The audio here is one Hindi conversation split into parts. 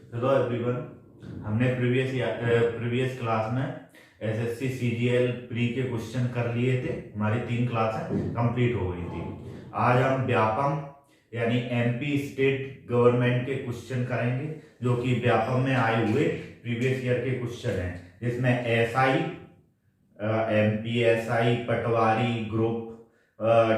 Hello everyone. हमने प्रीवियस क्लास में एसएससी सीजीएल प्री के क्वेश्चन कर लिए थे। हमारी 3 क्लासें कंप्लीट हो गई थी। आज हम व्यापम यानी एमपी स्टेट गवर्नमेंट के क्वेश्चन करेंगे, जो कि व्यापम में आए हुए प्रीवियस ईयर के क्वेश्चन हैं, जिसमें एसआई, एमपीएसआई, पटवारी, ग्रुप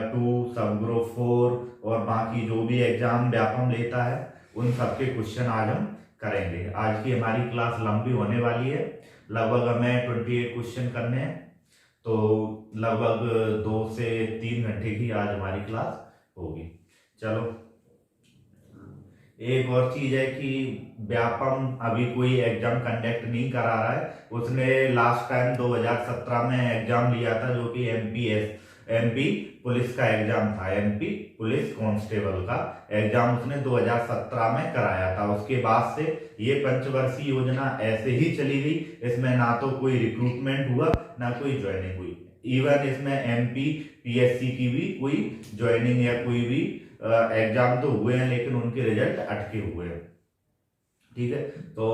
2, सब ग्रुप 4 और बाकी जो भी एग्जाम व्यापम लेता है उन सबके क्वेश्चन आज हम करेंगे। आज की हमारी क्लास लंबी होने वाली है, लगभग हमें 28 क्वेश्चन करने हैं, तो लगभग 2 से 3 घंटे की आज हमारी क्लास होगी। चलो, एक और चीज है कि व्यापम अभी कोई एग्जाम कंडक्ट नहीं करा रहा है। उसने लास्ट टाइम 2017 में एग्जाम लिया था, जो कि एमपी पुलिस का एग्जाम था। एमपी पुलिस कांस्टेबल का एग्जाम उसने 2017 में कराया था। उसके बाद से ये पंचवर्षीय योजना ऐसे ही चली गई। इसमें ना तो कोई रिक्रूटमेंट हुआ, ना कोई ज्वाइनिंग हुई। इवन इसमें एमपी पीएससी की भी कोई ज्वाइनिंग या कोई भी एग्जाम तो हुए हैं, लेकिन उनके रिजल्ट अटके हुए हैं। ठीक है, तो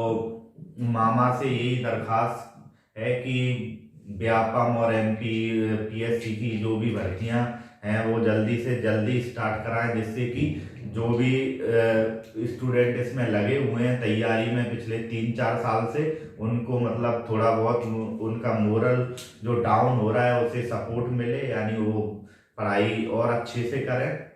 मामा से यही दरखास्त है कि व्यापम और एमपी पीएससी की जो भी भर्तियां हैं वो जल्दी से जल्दी स्टार्ट कराएं, जिससे कि जो भी स्टूडेंट इसमें लगे हुए हैं तैयारी में पिछले 3-4 साल से, उनको मतलब थोड़ा बहुत उनका मोरल जो डाउन हो रहा है उसे सपोर्ट मिले, यानी वो पढ़ाई और अच्छे से करें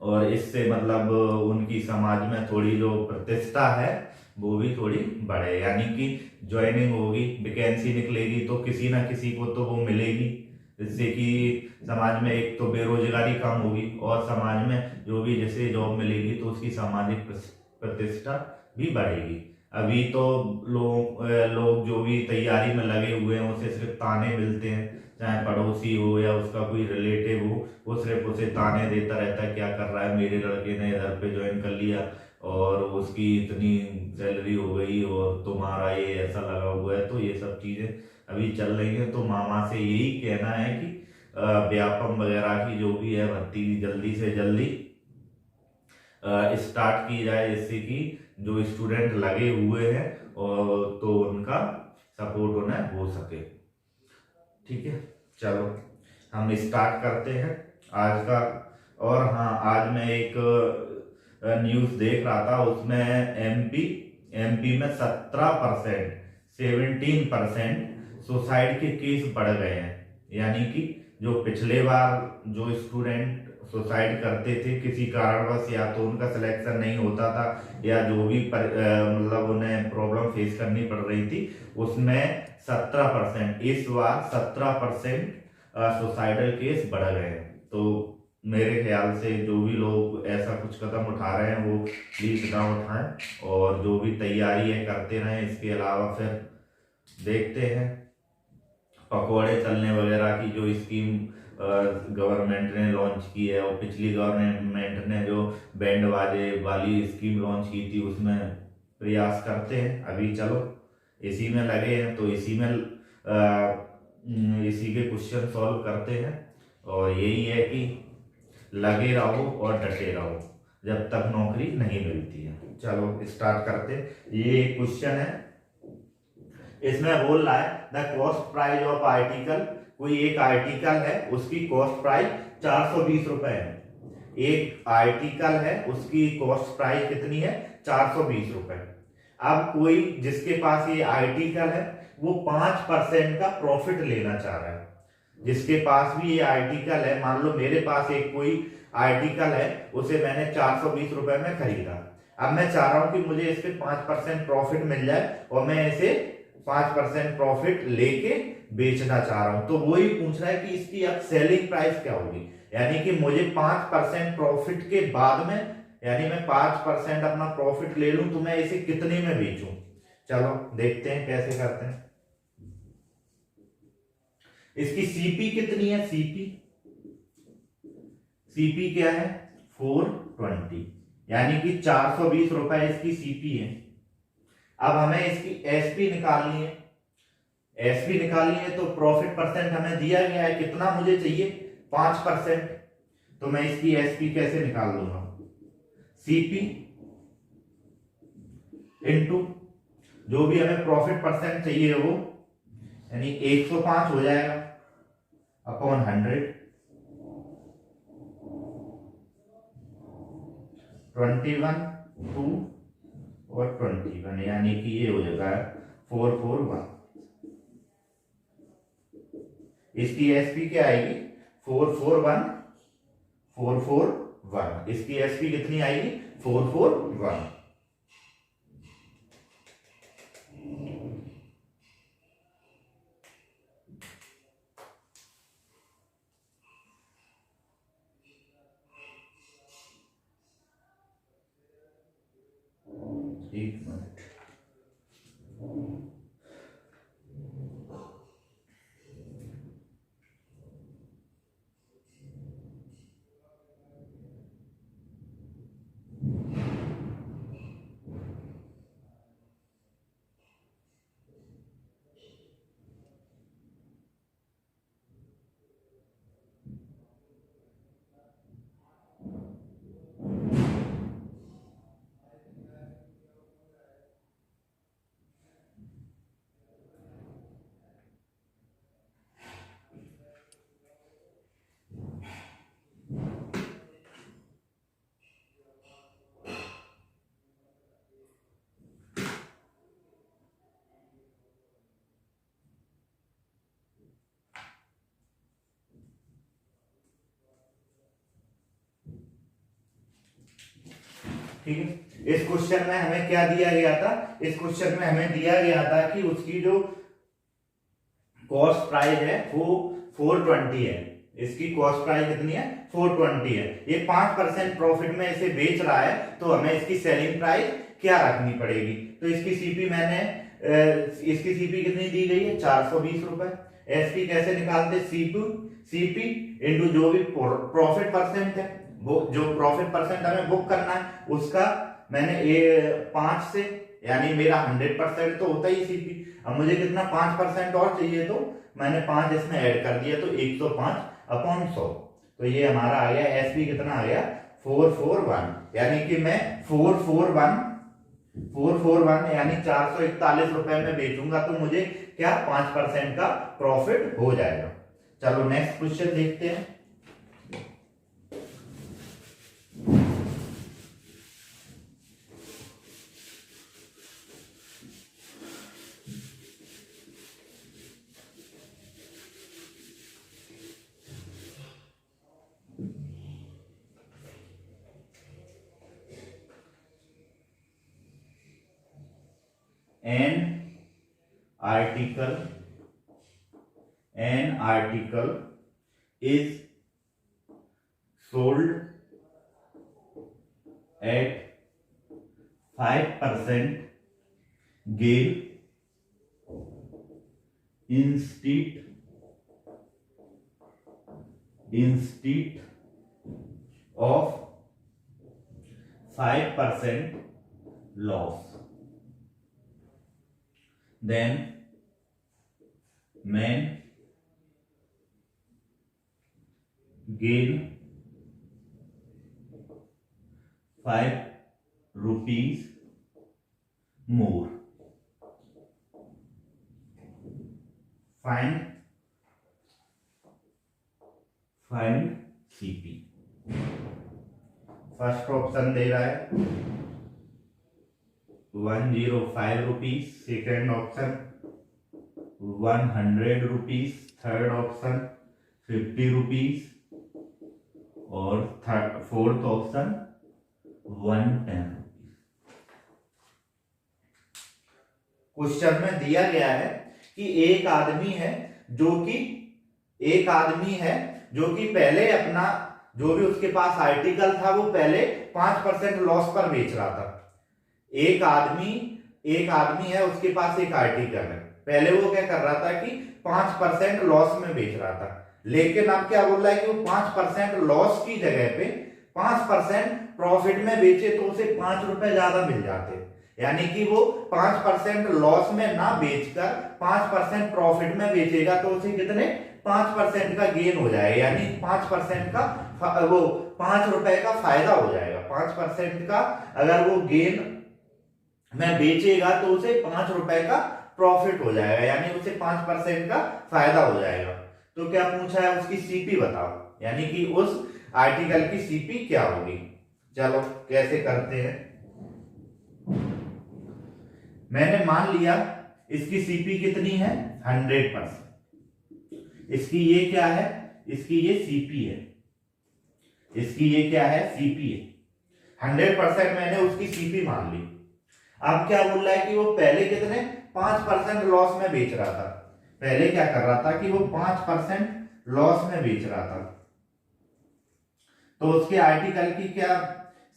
और इससे मतलब उनकी समाज में थोड़ी जो प्रतिष्ठा है वो भी थोड़ी बढ़े। यानी कि ज्वाइनिंग होगी, वैकेंसी निकलेगी तो किसी ना किसी को तो वो मिलेगी, जिससे कि समाज में एक तो बेरोजगारी कम होगी और समाज में जो भी जैसे जॉब मिलेगी तो उसकी सामाजिक प्रतिष्ठा भी बढ़ेगी। अभी तो लोग जो भी तैयारी में लगे हुए हैं उसे सिर्फ ताने मिलते हैं, चाहे पड़ोसी हो या उसका कोई रिलेटिव हो, वो सिर्फ उसे ताने देता रहता है, क्या कर रहा है, मेरे लड़के ने इधर पे ज्वाइन कर लिया और उसकी इतनी सैलरी हो गई और तुम्हारा ये ऐसा लगा हुआ है। तो ये सब चीजें अभी चल रही हैं। तो मामा से यही कहना है कि व्यापम वगैरह की जो भी है भर्ती जल्दी से जल्दी स्टार्ट की जाए, जिससे कि जो स्टूडेंट लगे हुए हैं और तो उनका सपोर्ट उन्हें हो सके। ठीक है, चलो हम स्टार्ट करते हैं आज का। और हाँ, आज मैं एक न्यूज़ देख रहा था, उसमें एमपी में 17% सुसाइड के केस बढ़ गए हैं। यानी कि जो पिछले बार जो स्टूडेंट सुसाइड करते थे किसी कारणवश, या तो उनका सिलेक्शन नहीं होता था या जो भी मतलब उन्हें प्रॉब्लम फेस करनी पड़ रही थी, उसमें 17%, इस बार 17% सुसाइडल केस बढ़ गए हैं। तो मेरे ख्याल से जो भी लोग ऐसा कुछ कदम उठा रहे हैं वो प्लीज ना उठाएं और जो भी तैयारी है करते रहें। इसके अलावा फिर देखते हैं पकौड़े तलने वगैरह की जो स्कीम गवर्नमेंट ने लॉन्च की है, और पिछली गवर्नमेंट ने जो बैंड बाजे वाली स्कीम लॉन्च की थी, उसमें प्रयास करते हैं। अभी चलो इसी में लगे हैं, तो इसी के क्वेश्चन सॉल्व करते हैं। और यही है कि लगे रहो और डटे रहो जब तक नौकरी नहीं मिलती है। चलो स्टार्ट करते। ये एक क्वेश्चन है, इसमें बोल रहा है the cost price of article. कोई एक आर्टिकल है, उसकी कॉस्ट प्राइस 420 रुपए है। एक आर्टिकल है, उसकी कॉस्ट प्राइस कितनी है? 420 रुपए। अब कोई जिसके पास ये आर्टिकल है वो 5% का प्रॉफिट लेना चाह रहा है। जिसके पास भी ये आर्टिकल है, मान लो मेरे पास एक कोई आर्टिकल है, उसे मैंने 420 रुपए में खरीदा। अब मैं चाह रहा हूं कि मुझे इस पे 5% प्रॉफिट मिल जाए और मैं इसे 5% प्रॉफिट लेके बेचना चाह रहा हूं। तो वही पूछ रहा है कि इसकी अब सेलिंग प्राइस क्या होगी, यानी कि मुझे 5% प्रॉफिट के बाद में, यानी मैं 5% अपना प्रॉफिट ले लूं तो मैं इसे कितने में बेचूं। चलो देखते हैं कैसे करते हैं। इसकी सीपी कितनी है? सीपी क्या है? 420, यानी कि 420 रुपए इसकी सीपी है। अब हमें इसकी एसपी निकालनी है। एसपी निकालनी है तो प्रॉफिट परसेंट हमें दिया गया है, कितना मुझे चाहिए? 5%। तो मैं इसकी एसपी कैसे निकाल लूंगा? सीपी इनटू जो भी हमें प्रॉफिट परसेंट चाहिए वो, यानी 105 हो जाएगा अपॉन 100, 21 2 और 21, यानी कि ये हो जाएगा 441। इसकी एसपी क्या आएगी 441, 441। इसकी एसपी कितनी आएगी 441। एक मिनट, ठीक है। इस क्वेश्चन में हमें क्या दिया गया था, इस क्वेश्चन में हमें दिया गया था कि उसकी जो कॉस्ट प्राइस है वो 420 है। इसकी कॉस्ट प्राइस कितनी है 420 है। ये 5% प्रॉफिट में इसे बेच रहा है, तो हमें इसकी सेलिंग प्राइस क्या रखनी पड़ेगी। तो इसकी सीपी मैंने इसकी सीपी कितनी दी गई है 420 रुपए। एसपी कैसे निकालते, सीपी इंटू जो भी प्रॉफिट परसेंट है, वो जो प्रॉफिट परसेंट हमें बुक करना है उसका मैंने 5 से, यानी मेरा 100% तो होता ही सीपी। अब मुझे कितना 5% और चाहिए, तो मैंने 5 इसमें ऐड कर दिया, तो 105 अपॉन 100। तो ये हमारा आ गया एसपी कितना आ गया 441, यानी कि मैं 441 यानी 441 रुपए में बेचूंगा, तो मुझे क्या 5% का प्रॉफिट हो जाएगा। चलो नेक्स्ट क्वेश्चन देखते हैं। An article is sold at 5% gain instead of 5% loss, then man gain 5 rupees more. Find CP। First option दे रहा है 105 rupees, second option 100 rupees, third option 50 rupees और फोर्थ ऑप्शन 110 रुपीज। क्वेश्चन में दिया गया है कि एक आदमी है जो कि पहले अपना जो भी उसके पास आर्टिकल था वो पहले 5% लॉस पर बेच रहा था। एक आदमी है, उसके पास एक आर्टिकल है, पहले वो क्या कर रहा था कि 5% लॉस में बेच रहा था, लेकिन अब क्या बोल रहा है कि वो 5% लॉस की जगह पे 5% प्रॉफिट में बेचे तो उसे 5 रुपए ज्यादा मिल जाते, यानी कि वो 5% लॉस में ना बेचकर 5% प्रॉफिट में बेचेगा तो उसे कितने 5% का गेन हो जाएगा, यानी 5% का वो 5 रुपए का फायदा हो जाएगा। 5% का अगर वो गेन में बेचेगा तो उसे 5 रुपए का प्रॉफिट हो जाएगा, यानी उसे 5% का फायदा हो जाएगा। तो क्या पूछा है, उसकी सीपी बताओ, यानी कि उस आर्टिकल की सीपी क्या होगी। चलो कैसे करते हैं। मैंने मान लिया इसकी सीपी कितनी है, 100%। इसकी ये क्या है, इसकी ये सीपी है, इसकी ये क्या है, सीपी है। 100% मैंने उसकी सीपी मान ली। अब क्या बोल रहा है कि वो पहले कितने 5% लॉस में बेच रहा था। पहले क्या कर रहा था कि वो 5% लॉस में बेच रहा था, तो उसके आर्टिकल की क्या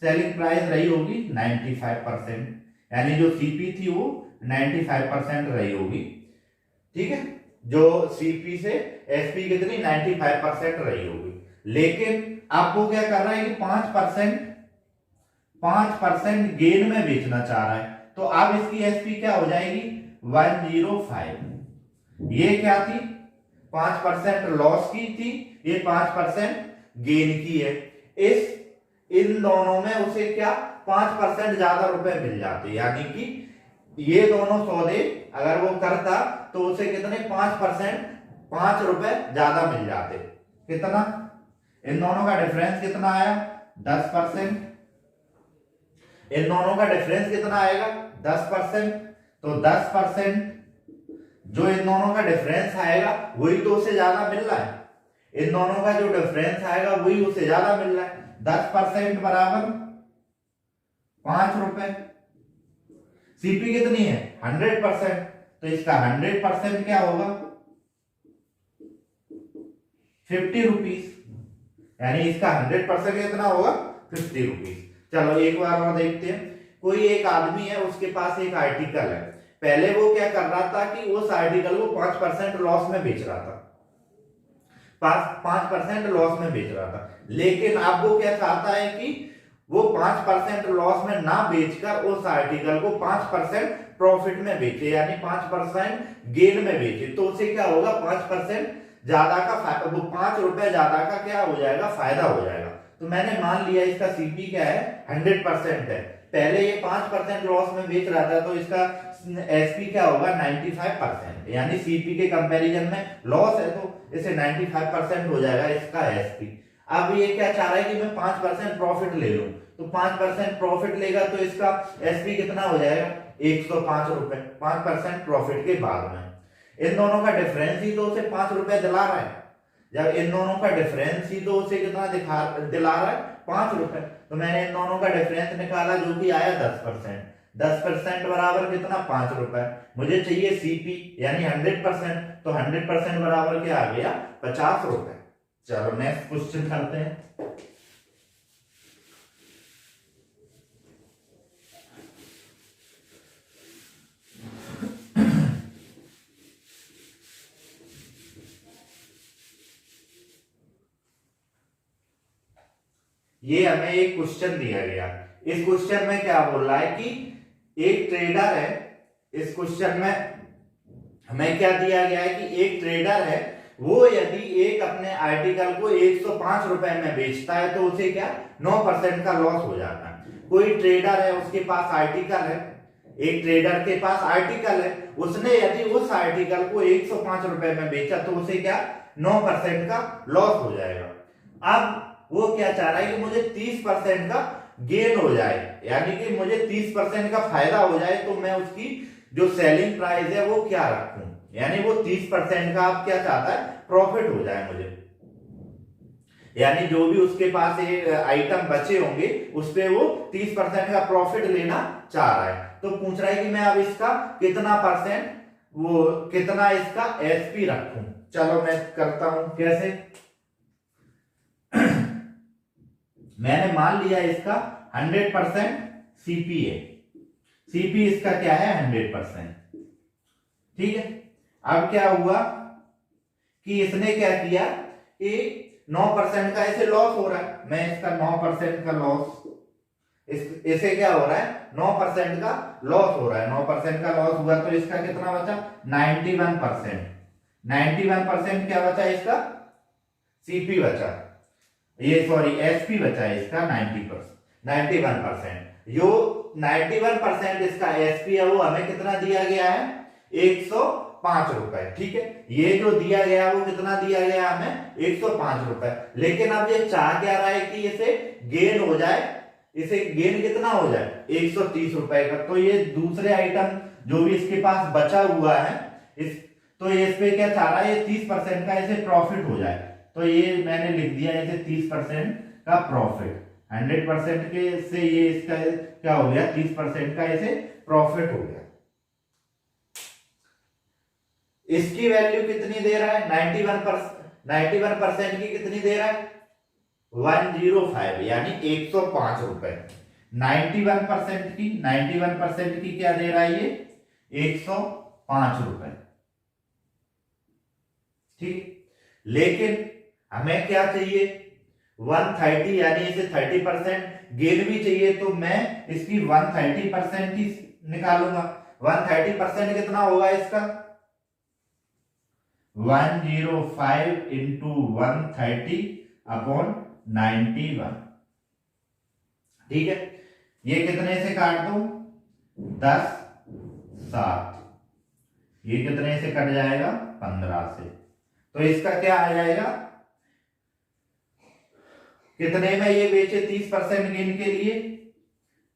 सेलिंग प्राइस रही होगी, 95%, यानी जो सीपी थी वो 95% रही होगी। ठीक है, जो सीपी से एसपी कितनी 95% रही होगी। लेकिन आपको क्या कर रहा है कि 5% गेन में बेचना चाह रहा है, तो अब इसकी एसपी क्या हो जाएगी, 105। ये क्या थी, 5% लॉस की थी, ये 5% गेन की है। इन दोनों में उसे क्या 5% ज्यादा रुपए मिल जाते, यानी कि ये दोनों सौदे अगर वो करता तो उसे कितने 5%, 5 रुपए ज्यादा मिल जाते। कितना, इन दोनों का डिफरेंस कितना आया, 10%। इन दोनों का डिफरेंस कितना आएगा, 10%। तो 10% जो इन दोनों का डिफरेंस आएगा वही तो उसे ज्यादा मिल रहा है। इन दोनों का जो डिफरेंस आएगा वही उसे ज्यादा मिल रहा है। 10% बराबर 5 रुपए। सीपी कितनी है, 100%, तो इसका 100% क्या होगा, 50 रुपीज, यानी इसका 100% कितना होगा, 50 रुपीज। चलो एक बार और देखते हैं। कोई एक आदमी है, उसके पास एक आर्टिकल है। पहले वो क्या कर रहा था कि उस आर्टिकल को 5% लॉस में बेच रहा था, 5% लॉस में बेच रहा था। लेकिन अब वो क्या चाहता है कि वो 5% लॉस में ना बेचकर उस आर्टिकल को 5% प्रॉफिट में बेचे, यानी 5% गेन में बेचे। तो उसे क्या होगा, 5% ज्यादा का, वो 5 रुपए ज्यादा का क्या हो जाएगा, फायदा हो जाएगा। तो मैंने मान लिया इसका सीपी क्या है, 100% है। पहले ये 5% लॉस में बेच रहा था, तो इसका एसपी क्या होगा, 95%, यानी सीपी के कंपैरिजन में लॉस है तो इसे 95% हो जाएगा इसका एसपी। अब ये क्या चाह रहा है कि मैं 5% प्रॉफिट ले लूं, तो 5% प्रॉफिट लेगा तो इसका एसपी कितना हो जाएगा, 105 रुपए, 5% प्रॉफिट के बाद में। इन दोनों का डिफरेंस ही तो उसे 5 रुपए दिला रहा है। जब इन दोनों का डिफरेंस ही तो उसे कितना दिला रहा है, 5 रुपए। तो मैंने इन दोनों का डिफरेंस निकाला जो कि आया 10%। 10% बराबर कितना, 5 रुपए। मुझे चाहिए सीपी यानी 100%, तो 100% बराबर क्या आ गया, 50 रुपए। चलो नेक्स्ट क्वेश्चन करते हैं। ये हमें एक क्वेश्चन दिया गया। इस क्वेश्चन में क्या बोल रहा है कि एक ट्रेडर है। इस क्वेश्चन में हमें क्या दिया गया है कि एक ट्रेडर है, वो यदि एक अपने आर्टिकल को 105 रुपए में बेचता है तो उसे क्या 9% का लॉस हो जाता है। कोई ट्रेडर है, उसके पास आर्टिकल है, एक ट्रेडर के पास आर्टिकल है, उसने यदि उस आर्टिकल को 105 रुपए में बेचा तो उसे क्या 9% का लॉस हो जाएगा। अब वो क्या चाह रहा है कि मुझे 30% का गेन हो जाए, यानी कि मुझे 30% का फायदा हो जाए, तो मैं उसकी जो सेलिंग प्राइस है वो क्या रखूं, यानी वो 30% का आप क्या चाहता है, प्रॉफिट हो जाए मुझे, यानी जो भी उसके पास आइटम बचे होंगे उस पे वो 30% का प्रॉफिट लेना चाह रहा है। तो पूछ रहा है कि मैं अब इसका कितना परसेंट, वो कितना इसका एसपी रखूं। चलो मैं करता हूं, कैसे मैंने मान लिया इसका 100% सीपी है, सीपी इसका क्या है 100%। ठीक है, अब क्या हुआ कि इसने क्या किया कि 9% का इसे लॉस हो रहा है, मैं इसका 9% का लॉस, इसे क्या हो रहा है 9% का लॉस हो रहा है। 9% का लॉस हुआ तो इसका कितना बचा 91%। 91% क्या बचा इसका, सीपी बचा, ये सॉरी एसपी बचा इसका 91%। जो 91% इसका एसपी है वो हमें कितना दिया गया है, 105 रुपए। ठीक है, ये जो दिया गया वो कितना दिया गया हमें, 105 रुपए। लेकिन अब ये चाह क्या रहा है कि इसे गेन हो जाए, इसे गेन कितना हो जाए, 130 रुपए का। तो ये दूसरे आइटम जो भी इसके पास बचा हुआ है तो इस पे क्या चाह रहा है, ये 30% का इसे प्रॉफिट हो जाए। तो ये मैंने लिख दिया इसे 30% का प्रॉफिट। 100% के से ये इसका क्या हो गया, 30% का इसे प्रॉफिट हो गया। इसकी वैल्यू कितनी दे रहा है, 91% की कितनी दे रहा है, 105 यानी 105 रुपए। 91% की क्या दे रहा है ये, 105 रुपए। ठीक, लेकिन हमें क्या चाहिए, 130 यानी इसे 30% गेन भी चाहिए। तो मैं इसकी 130% ही निकालूंगा। 130% कितना होगा इसका, 105 इंटू 130 अपॉन 91। ठीक है, ये कितने से काट दो, 10 7, ये कितने से कट जाएगा, 15 से। तो इसका क्या आ जाएगा, कितने में ये बेचे, 30% गेन के लिए,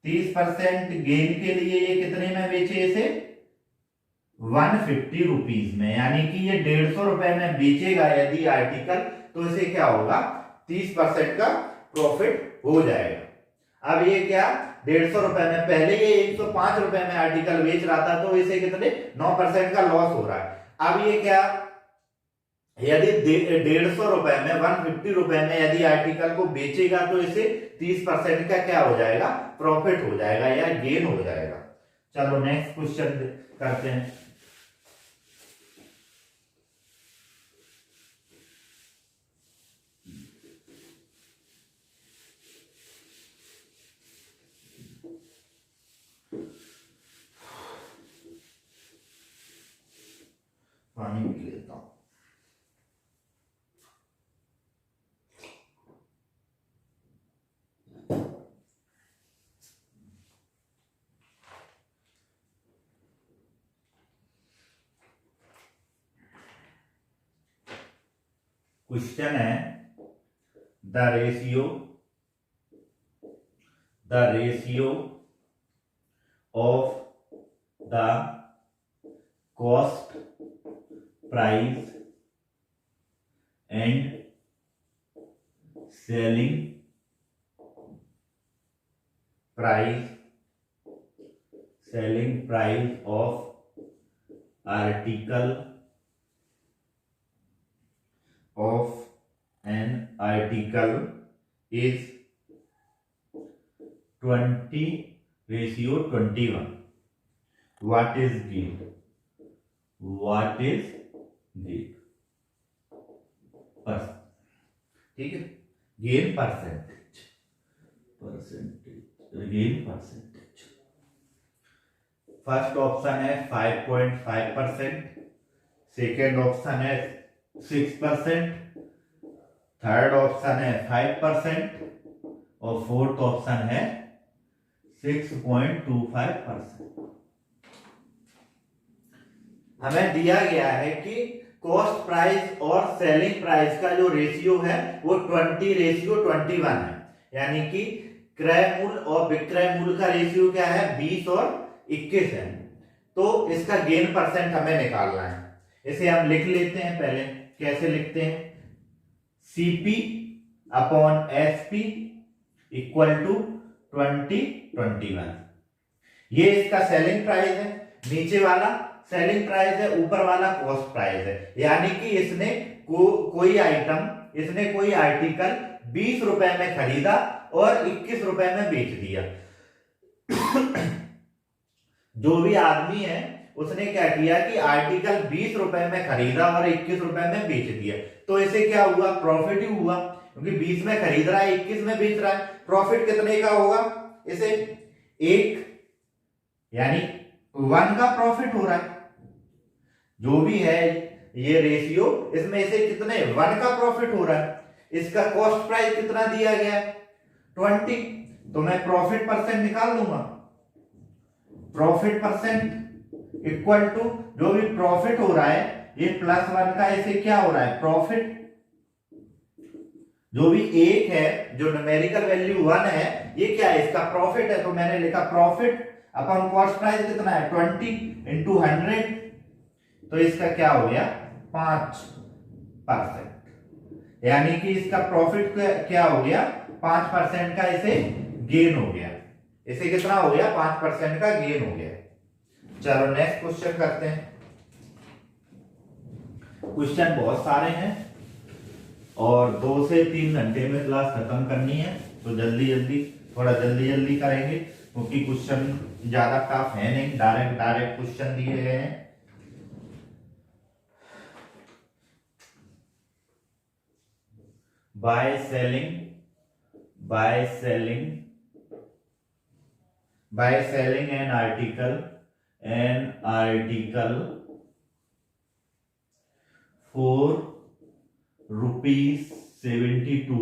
30% गेन के लिए ये कितने में बेचे इसे, 150 रुपीज में। यानी कि ये 150 रुपए में बेचेगा यदि आर्टिकल, तो इसे क्या होगा, 30% का प्रॉफिट हो जाएगा। अब ये क्या, 150 रुपए में, पहले ये 105 रुपए में आर्टिकल बेच रहा था, तो इसे कितने 9% का लॉस हो रहा है। अब ये क्या, यदि 150 रुपए में, 150 रुपए में यदि आर्टिकल को बेचेगा तो इसे 30% का क्या हो जाएगा, प्रॉफिट हो जाएगा या गेन हो जाएगा। चलो नेक्स्ट क्वेश्चन करते हैं। पानी पी लेता हूं। क्वेश्चन है, the ratio of the cost price and selling price of an article is 20:21. What is gain? ठीक है, गेन परसेंटेज। फर्स्ट ऑप्शन है 5.5%, सेकेंड ऑप्शन है 6%, थर्ड ऑप्शन है 5% और फोर्थ ऑप्शन है 6.25%। हमें दिया गया है कि कॉस्ट प्राइस और सेलिंग प्राइस का जो रेशियो है वो 20:21 है। यानी कि क्रय मूल्य और विक्रय मूल्य का रेशियो क्या है, 20 और 21 है। तो इसका गेन परसेंट हमें निकालना है। इसे हम लिख लेते हैं, पहले कैसे लिखते हैं, CP upon SP equal to 20:21। ये इसका सेलिंग प्राइस है, नीचे वाला सेलिंग प्राइस है, ऊपर वाला कॉस्ट प्राइस है। यानी कि इसने कोई आर्टिकल 20 रुपए में खरीदा और 21 रुपए में बेच दिया। जो भी आदमी है उसने क्या किया कि आर्टिकल 20 रुपए में खरीदा और 21 रुपए में बेच दिया, तो इसे क्या हुआ, प्रॉफिट ही हुआ, क्योंकि 20 में खरीद रहा है, 21 में बेच रहा है। प्रॉफिट कितने का होगा, इसे 1 यानी 1 का प्रॉफिट हो रहा है। जो भी है ये रेशियो, इसमें इसे कितने 1 का प्रॉफिट हो रहा है। इसका कॉस्ट प्राइस कितना दिया गया है, 20, तो मैं प्रॉफिट परसेंट निकाल दूंगा। प्रॉफिट परसेंट इक्वल टू जो भी प्रॉफिट हो रहा है ये +1 का ऐसे क्या हो रहा है प्रॉफिट, जो भी 1 है जो न्यूमेरिकल वैल्यू 1 है ये क्या है इसका प्रॉफिट है, तो मैंने लिखा प्रॉफिट अपन कॉस्ट प्राइस कितना है 20 इंटू 100, तो इसका क्या हो गया 5%, यानी कि इसका प्रॉफिट क्या हो गया 5% का इसे गेन हो गया, इसे कितना हो गया 5% का गेन हो गया। चलो नेक्स्ट क्वेश्चन करते हैं। क्वेश्चन बहुत सारे हैं और 2 से 3 घंटे में क्लास खत्म करनी है, तो जल्दी जल्दी करेंगे क्योंकि क्वेश्चन ज्यादा टफ है नहीं, डायरेक्ट क्वेश्चन दिए गए हैं। By selling an article for ₹72,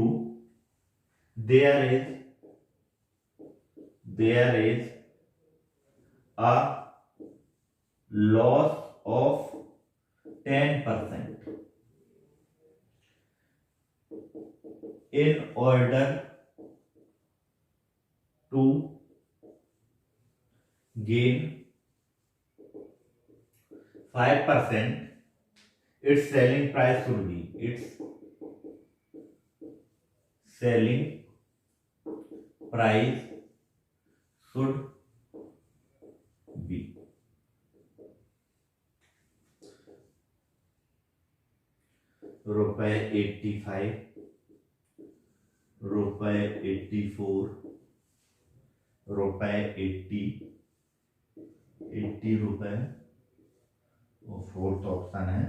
there is a loss of 10%. In order to gain 5%, its selling price should be ₹85, ₹84, ₹80 और फोर्थ ऑप्शन है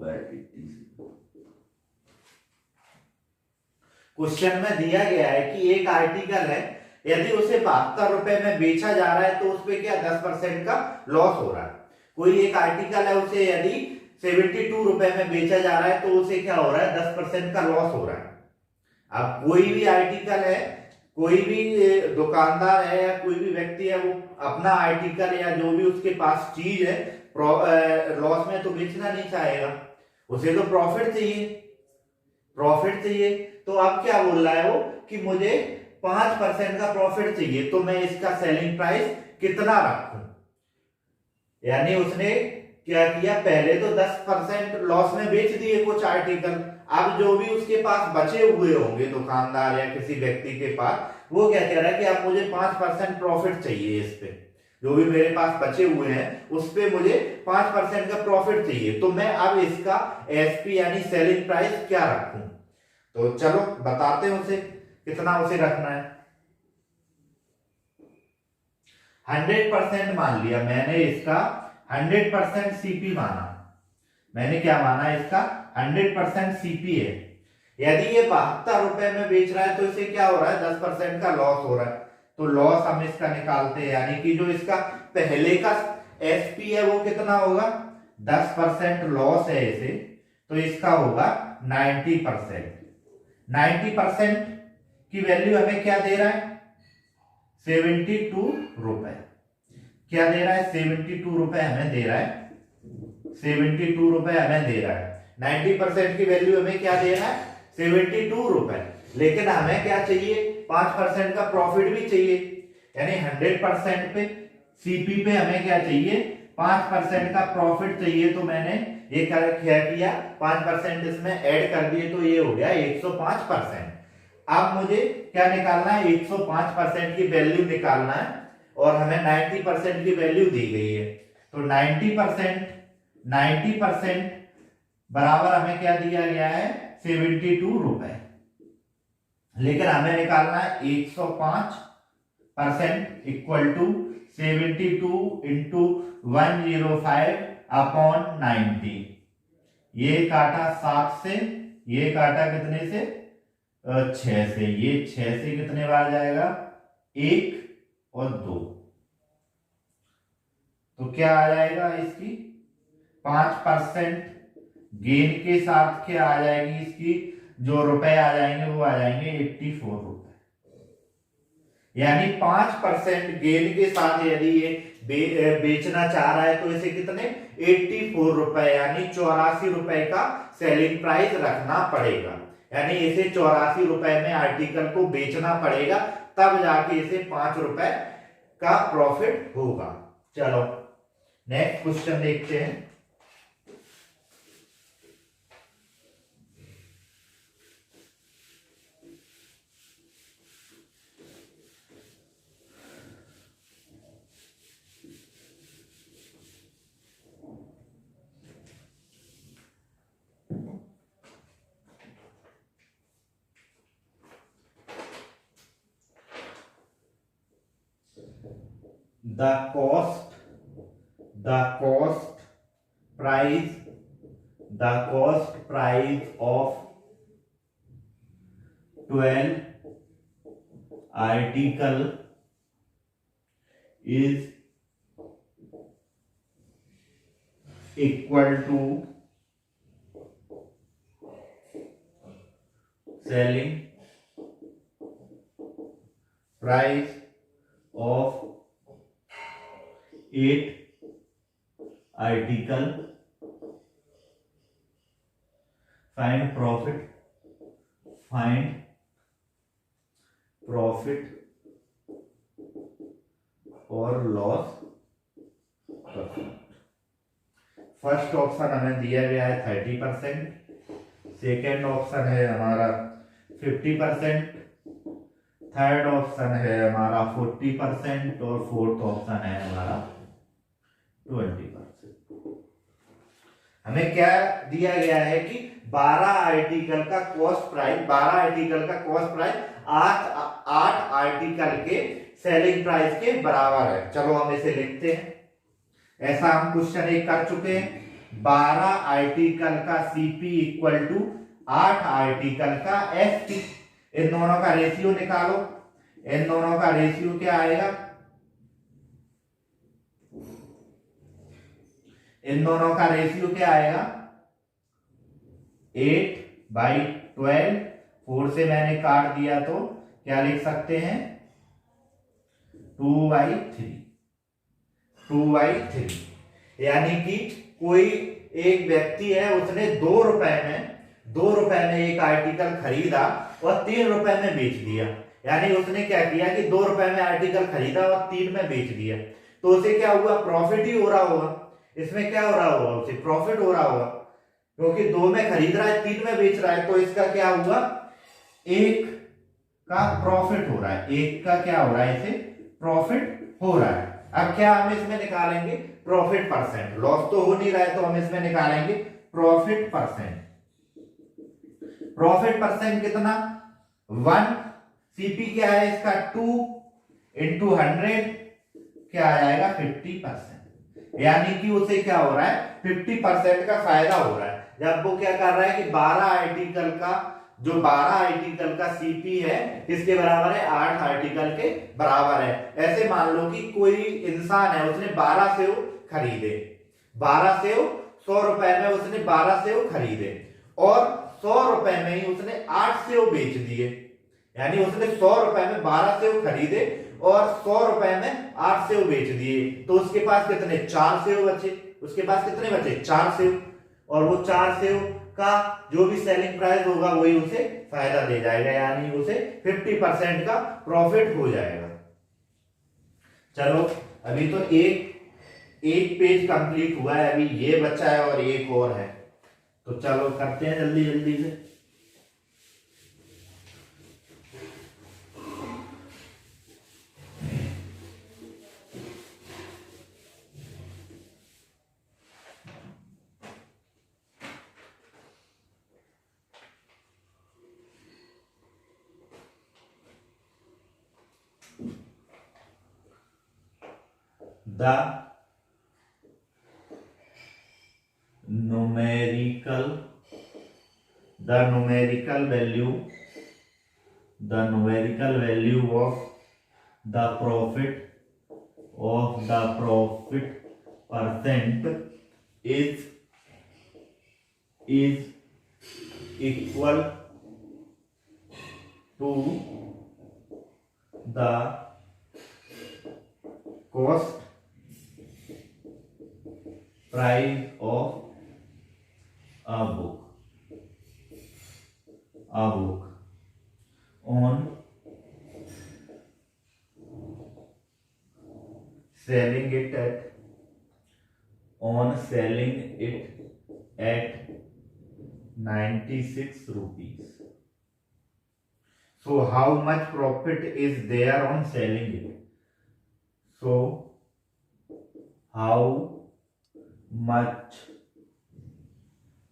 ₹80। क्वेश्चन में दिया गया है कि एक आर्टिकल है यदि उसे ₹72 में बेचा जा रहा है तो उस पे क्या 10% का लॉस हो रहा है। कोई एक आर्टिकल है उसे यदि ₹72 में बेचा जा रहा है तो उसे क्या हो रहा है 10% का लॉस हो रहा है। अब कोई भी आर्टिकल है, कोई भी दुकानदार है या कोई भी व्यक्ति है वो अपना आर्टिकल या जो भी उसके पास चीज है लॉस में तो बेचना नहीं चाहेगा, उसे तो प्रॉफिट चाहिए। तो अब क्या बोल रहा है वो कि मुझे 5% का प्रॉफिट चाहिए, तो मैं इसका सेलिंग प्राइस कितना रखूं। यानी उसने क्या किया, पहले तो 10% लॉस में बेच दिए कुछ आर्टिकल, अब जो भी उसके पास बचे हुए होंगे दुकानदार या किसी व्यक्ति के पास, वो क्या कह रहा है कि अब मुझे 5% प्रॉफिट चाहिए, इस पे जो भी मेरे पास बचे हुए हैं उस पे मुझे 5% का प्रॉफिट चाहिए, तो मैं अब इसका एसपी यानी सेलिंग प्राइस क्या रखूं। तो चलो बताते हैं उसे कितना उसे रखना है। 100% मान लिया मैंने, इसका 100% सीपी माना, मैंने क्या माना इसका 100% सीपी है। यदि ये ₹72 में बेच रहा है तो इसे क्या हो रहा है 10% का लॉस हो रहा है, तो लॉस हम इसका निकालते हैं, यानी कि जो इसका पहले का एसपी है वो कितना होगा 10% लॉस है इसे, तो इसका होगा 90%। 90% की वैल्यू हमें क्या दे रहा है 72 रुपए, क्या दे रहा है 72 रुपए हमें दे रहा है, 72 रुपए हमें दे रहा है। 90% की वैल्यू हमें क्या दे रहा है 72 रुपए, लेकिन हमें क्या चाहिए 5% का प्रॉफिट भी चाहिए, यानी 100% पे सीपी पे हमें क्या चाहिए 5% का प्रॉफिट चाहिए। तो मैंने ये क्या किया 5% इसमें ऐड कर दिए, तो ये हो गया 105%। अब मुझे क्या निकालना है 105% की वैल्यू निकालना है, और हमें 90% की वैल्यू दी गई है, तो 90% बराबर हमें क्या दिया गया है 72 रुपए, लेकिन हमें निकालना है 105% इक्वल टू 72 इंटू 105/90। ये काटा 7 से, ये काटा कितने से 6 से, ये 6 से कितने बार जाएगा 1 और 2, तो क्या आ जाएगा इसकी 5% गेन के साथ क्या आ जाएगी इसकी जो रुपए आ जाएंगे वो आ जाएंगे 84 रुपए। यानी 5% गेन के साथ यदि ये बेचना चाह रहा है तो इसे कितने 84 रुपए यानी 84 रुपए का सेलिंग प्राइस रखना पड़ेगा। यानी इसे 84 रुपए में आर्टिकल को बेचना पड़ेगा, तब जाके इसे 5 रुपए का प्रॉफिट होगा। चलो नेक्स्ट क्वेश्चन देखते हैं। The cost price of 12 article is equal to selling price of 8 article. Find profit और लॉस। फर्स्ट ऑप्शन हमें दिया गया है 30%, सेकेंड ऑप्शन है हमारा 50%, थर्ड ऑप्शन है हमारा 40% और फोर्थ ऑप्शन है हमारा 20%। हमें क्या दिया गया है कि 12 आर्टिकल का कॉस्ट प्राइस 8 आर्टिकल के सेलिंग प्राइस के बराबर है। चलो हम इसे लिखते हैं। ऐसा हम क्वेश्चन एक कर चुके हैं। 12 आर्टिकल का सीपी इक्वल टू 8 आर्टिकल का एसपी। इन दोनों का रेशियो निकालो। इन दोनों का रेशियो क्या आएगा? इन दोनों का रेशियो क्या आएगा? 8/12। 4 से मैंने काट दिया तो क्या लिख सकते हैं? 2/3। 2/3 यानी कि कोई एक व्यक्ति है, उसने 2 रुपए में एक आर्टिकल खरीदा और 3 रुपए में बेच दिया। यानी उसने क्या किया कि 2 रुपए में आर्टिकल खरीदा और 3 में बेच दिया, तो उसे क्या हुआ? प्रॉफिट ही हो रहा होगा। इसमें क्या हो रहा होगा? उसे प्रॉफिट हो रहा होगा, क्योंकि 2 में खरीद रहा है, 3 में बेच रहा है। तो इसका क्या हुआ? 1 का प्रॉफिट हो रहा है। 1 का क्या हो रहा है? इसे प्रॉफिट हो रहा है। अब क्या हम इसमें निकालेंगे? Profit percent. लॉस तो हो नहीं रहा है, तो हम इसमें निकालेंगे प्रॉफिट परसेंट। प्रॉफिट परसेंट कितना? 1। सीपी क्या है इसका? 2 इंटू 100 क्या आ जाएगा? 50%। यानी कि उसे क्या हो रहा है? 50% का फायदा हो रहा है। जब वो क्या कर रहा है कि 12 आर्टिकल का सीपी है किसके बराबर है? 8 आर्टिकल के बराबर है। ऐसे मान लो कि कोई इंसान है, उसने 12 सेव खरीदे। 12 सेव 100 रुपए में उसने 12 सेव खरीदे और 100 रुपए में ही उसने 8 सेव बेच दिए। यानी उसने 100 रुपए में 12 सेव खरीदे और 100 रुपए में 8 सेव बेच दिए। तो उसके पास कितने? 4 सेव बचे। उसके पास कितने बचे? 4 सेव। और वो 4 सेव का जो भी सेलिंग प्राइस होगा वही उसे फायदा दे जाएगा, यानी उसे 50% का प्रॉफिट हो जाएगा। चलो अभी तो एक पेज कंप्लीट हुआ है, अभी ये बचा है और एक और है, तो चलो करते हैं जल्दी जल्दी से। The numerical value of the profit percent is equal to the cost price of a book on selling it at 96 rupees. So how much profit is there on selling it? So how much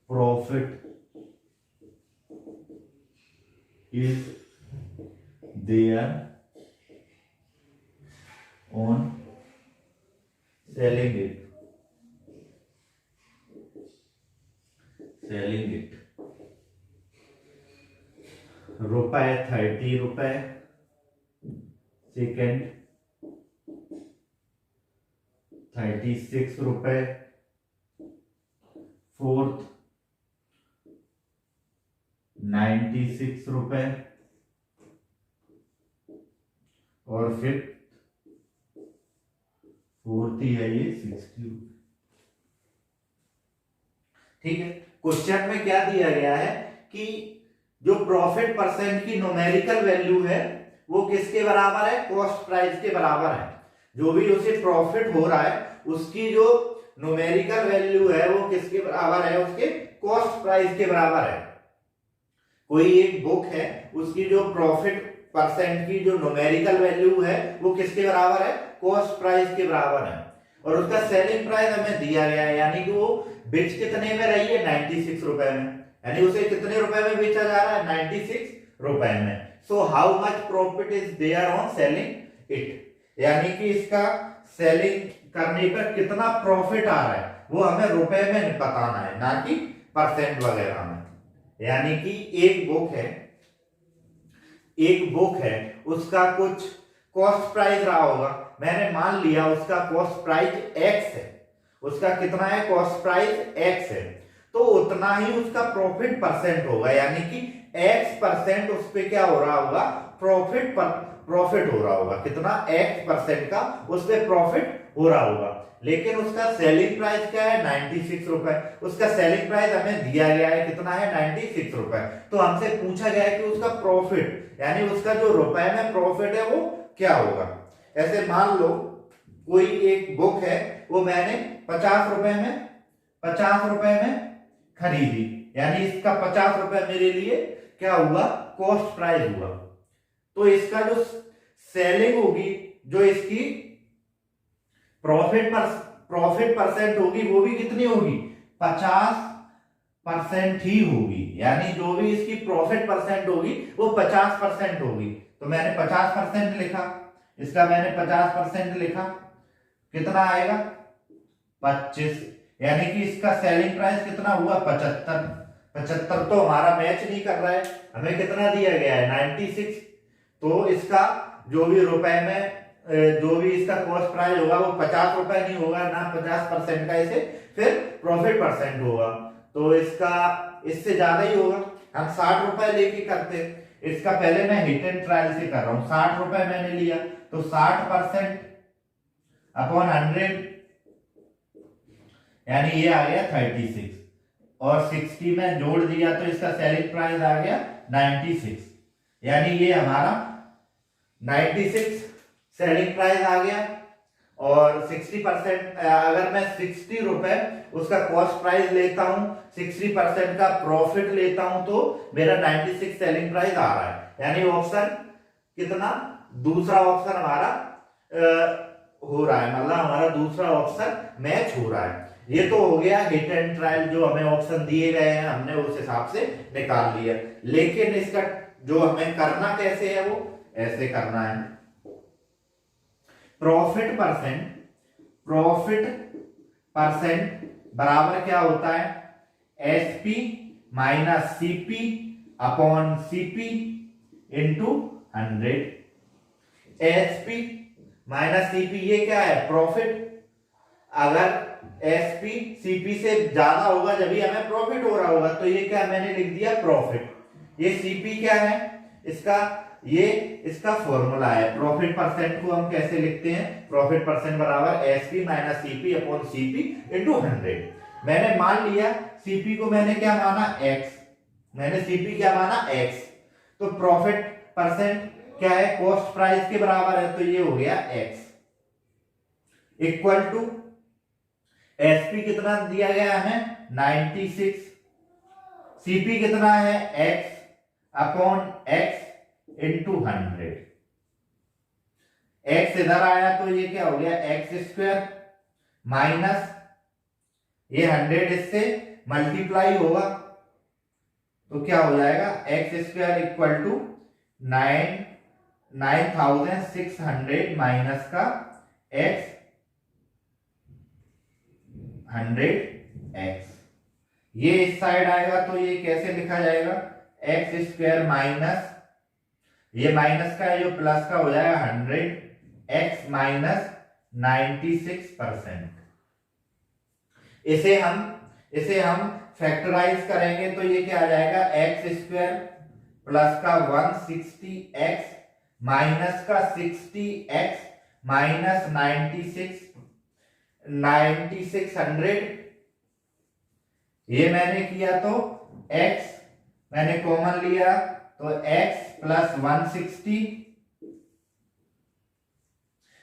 profit is there on selling it? रुपए 30 रुपए, सेकेंड 36 रुपए, फोर्थ 96 रुपए और फिफ्थ फोर्थ ही है ये 60 रुपए। ठीक है, क्वेश्चन में क्या दिया गया है कि जो प्रॉफिट परसेंट की न्यूमेरिकल वैल्यू है वो किसके बराबर है? कॉस्ट प्राइस के बराबर है। जो भी उसे प्रॉफिट हो रहा है उसकी जो न्यूमेरिकल वैल्यू है वो किसके बराबर है? उसके कॉस्ट प्राइस के बराबर है। कोई एक बुक है, उसकी जो प्रॉफिट परसेंट की जो न्यूमेरिकल वैल्यू है वो किसके बराबर है? कॉस्ट प्राइस के बराबर है। और उसका सेलिंग प्राइस हमें दिया गया है, यानी कि वो बेच कितने में रही है? 96 रुपए में, यानी उसे कितने रुपए में बेचा जा रहा है? 96 रुपए में। So how much profit is there on selling it, यानी कि इसका सेलिंग करने पर कितना प्रॉफिट आ रहा है वो हमें रुपए में बताना है, ना कि परसेंट वगैरह में। यानी कि एक बुक है उसका कुछ कॉस्ट प्राइस रहा होगा, मैंने मान लिया उसका कॉस्ट प्राइस x है, उसका कितना है? कॉस्ट प्राइस x है, तो उतना ही उसका प्रॉफिट परसेंट होगा, यानी कि x% उस पे क्या हो रहा होगा? प्रॉफिट हो रहा होगा। कितना? x% का उस पे प्रॉफिट हो रहा होगा। लेकिन उसका सेलिंग प्राइस क्या है? 96 रुपए। उसका सेलिंग प्राइस हमें दिया गया है, कितना है? 96 रुपए। तो हमसे पूछा गया है कि उसका प्रॉफिट, यानी उसका जो रुपए में प्रॉफिट है वो क्या होगा। ऐसे मान लो कोई एक बुक है, वो मैंने 50 रुपए में खरीदी, यानी इसका 50 रुपए मेरे लिए क्या हुआ? कॉस्ट प्राइस हुआ। तो इसका जो सेलिंग होगी, जो इसकी प्रॉफिट परसेंट होगी, वो भी कितनी होगी? 50% ही होगी, यानी जो भी इसकी प्रॉफिट परसेंट होगी वो 50% होगी। तो मैंने 50% लिखा, इसका मैंने 50% लिखा, कितना आएगा? 25, यानी कि इसका सेलिंग प्राइस कितना हुआ? 75 तो हमारा मैच नहीं कर रहा है, हमें कितना दिया गया है? 96। तो इसका जो भी रुपए में जो भी इसका कॉस्ट प्राइस होगा वो 50 रुपए नहीं होगा, ना 50% का इसे फिर प्रॉफिट परसेंट होगा, तो इसका इससे ज्यादा ही होगा। हम 60 रुपए लेके करते, इसका पहले मैं हिट एंड ट्रायल से कर रहा हूं। 60 रुपए मैंने लिया, तो 60% अपॉन 100, यानी ये आ गया 36, और 60 में जोड़ दिया तो इसका सेलिंग प्राइस आ गया 96, यानी ये हमारा 96 सेलिंग प्राइस आ गया। और 60% अगर मैं 60 रुपए उसका कॉस्ट प्राइस लेता हूं, 60% का प्रॉफिट लेता हूं, तो मेरा 96 सेलिंग प्राइस आ रहा है। यानी ऑप्शन कितना? दूसरा ऑप्शन हमारा हो रहा है, मतलब हमारा दूसरा ऑप्शन मैच हो रहा है। ये तो हो गया हिट एंड ट्रायल, जो हमें ऑप्शन दिए गए हैं हमने उस हिसाब से निकाल लिया। लेकिन इसका जो हमें करना कैसे है, वो ऐसे करना है। प्रॉफिट परसेंट बराबर क्या होता है? SP minus CP upon CP into 100। SP minus CP ये क्या है? प्रॉफिट। अगर एसपी सीपी से ज्यादा होगा जब भी हमें प्रॉफिट हो रहा होगा, तो ये क्या मैंने लिख दिया? प्रॉफिट। ये सीपी क्या है? इसका ये इसका फॉर्मूला है। प्रॉफिट परसेंट को हम कैसे लिखते हैं, प्रॉफिट परसेंट बराबर SP minus CP upon CP into 100। मैंने मान लिया सीपी को मैंने क्या माना एक्स, मैंने सीपी क्या माना एक्स, तो प्रॉफिट परसेंट क्या है, कॉस्ट प्राइस के बराबर है, तो ये हो गया एक्स इक्वल टू एसपी कितना दिया गया है 96, सीपी कितना है x upon x into 100। X इधर आया तो ये क्या हो गया एक्स स्क्वायर माइनस ये 100 इससे मल्टीप्लाई होगा तो क्या हो जाएगा X square equal to 9600 minus का एक्स 100x, ये इस साइड आएगा तो ये कैसे लिखा जाएगा एक्स स्क्वायर माइनस ये माइनस का है जो प्लस का हो जाएगा 100x माइनस 96%। इसे हम फैक्टराइज करेंगे तो ये क्या आ जाएगा एक्स स्क्वायर प्लस का 160x माइनस का 60x माइनस 9600। ये मैंने किया तो x मैंने कॉमन लिया तो x प्लस 160,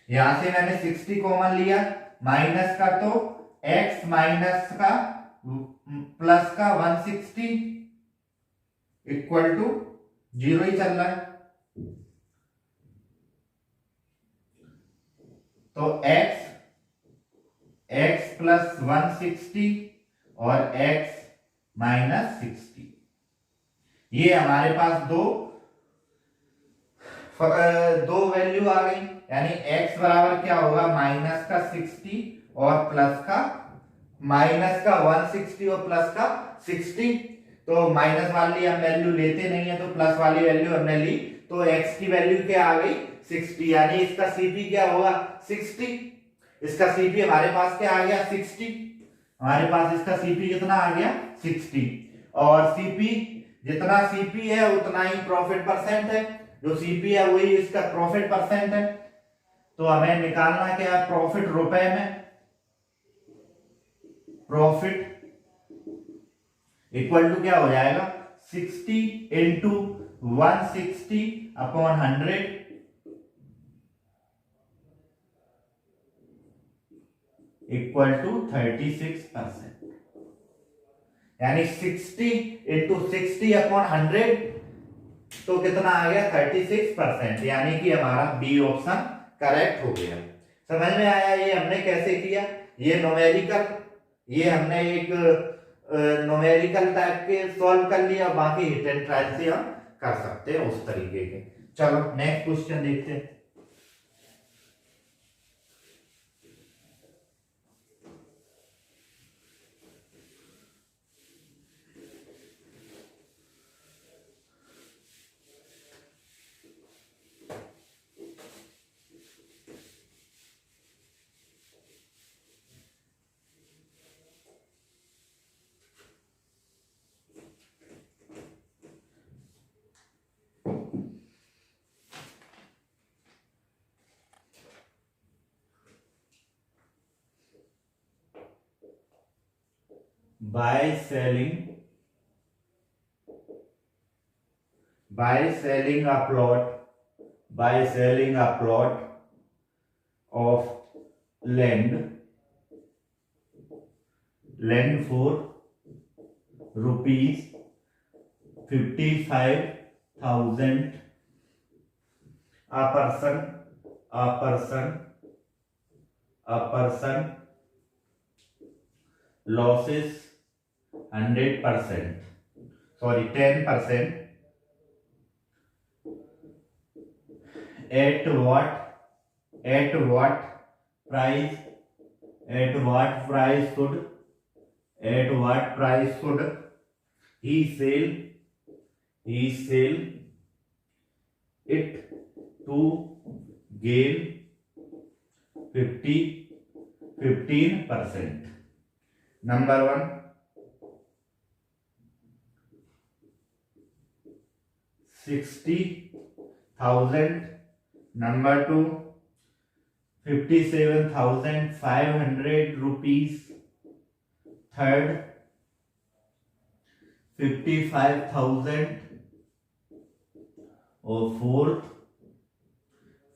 यहां से मैंने 60 कॉमन लिया माइनस का तो x माइनस का प्लस का 160 इक्वल टू 0 ही चल रहा है, तो x प्लस 160 और x माइनस 60, ये हमारे पास दो वैल्यू आ गई, यानी x बराबर क्या होगा माइनस का 60 और प्लस का माइनस का 160 और प्लस का 60। तो माइनस वाली हम वैल्यू लेते नहीं है तो प्लस वाली वैल्यू हमने ली, तो x की वैल्यू क्या आ गई 60, यानी इसका सीपी क्या होगा 60, इसका सीपी हमारे पास क्या आ गया 60, हमारे पास इसका सीपी कितना आ गया 60, और सीपी जितना सीपी है उतना ही प्रॉफिट परसेंट है, जो सीपी है वही इसका प्रॉफिट परसेंट है, तो हमें निकालना क्या है प्रॉफिट रुपए में, प्रॉफिट इक्वल टू क्या हो जाएगा 60 इंटू 160 अपॉन 100 इक्वल टू 36%, यानी 60 इंटू 60 अपॉन 100 तो कितना आ गया 36%, यानी कि हमारा बी ऑप्शन करेक्ट हो गया। समझ में आया ये हमने कैसे किया, ये न्यूमेरिकल, ये हमने एक न्यूमेरिकल टाइप के सॉल्व कर लिया, बाकी हिट एंड ट्रायल से हम कर सकते हैं उस तरीके के। चलो नेक्स्ट क्वेश्चन देखते हैं। by selling a plot of land for rupees 55,000, a person losses 10%, at what price should he sell it to gain 15%? Number 1, 60,000 number 2 57,500 rupees, third 55,000 और फोर्थ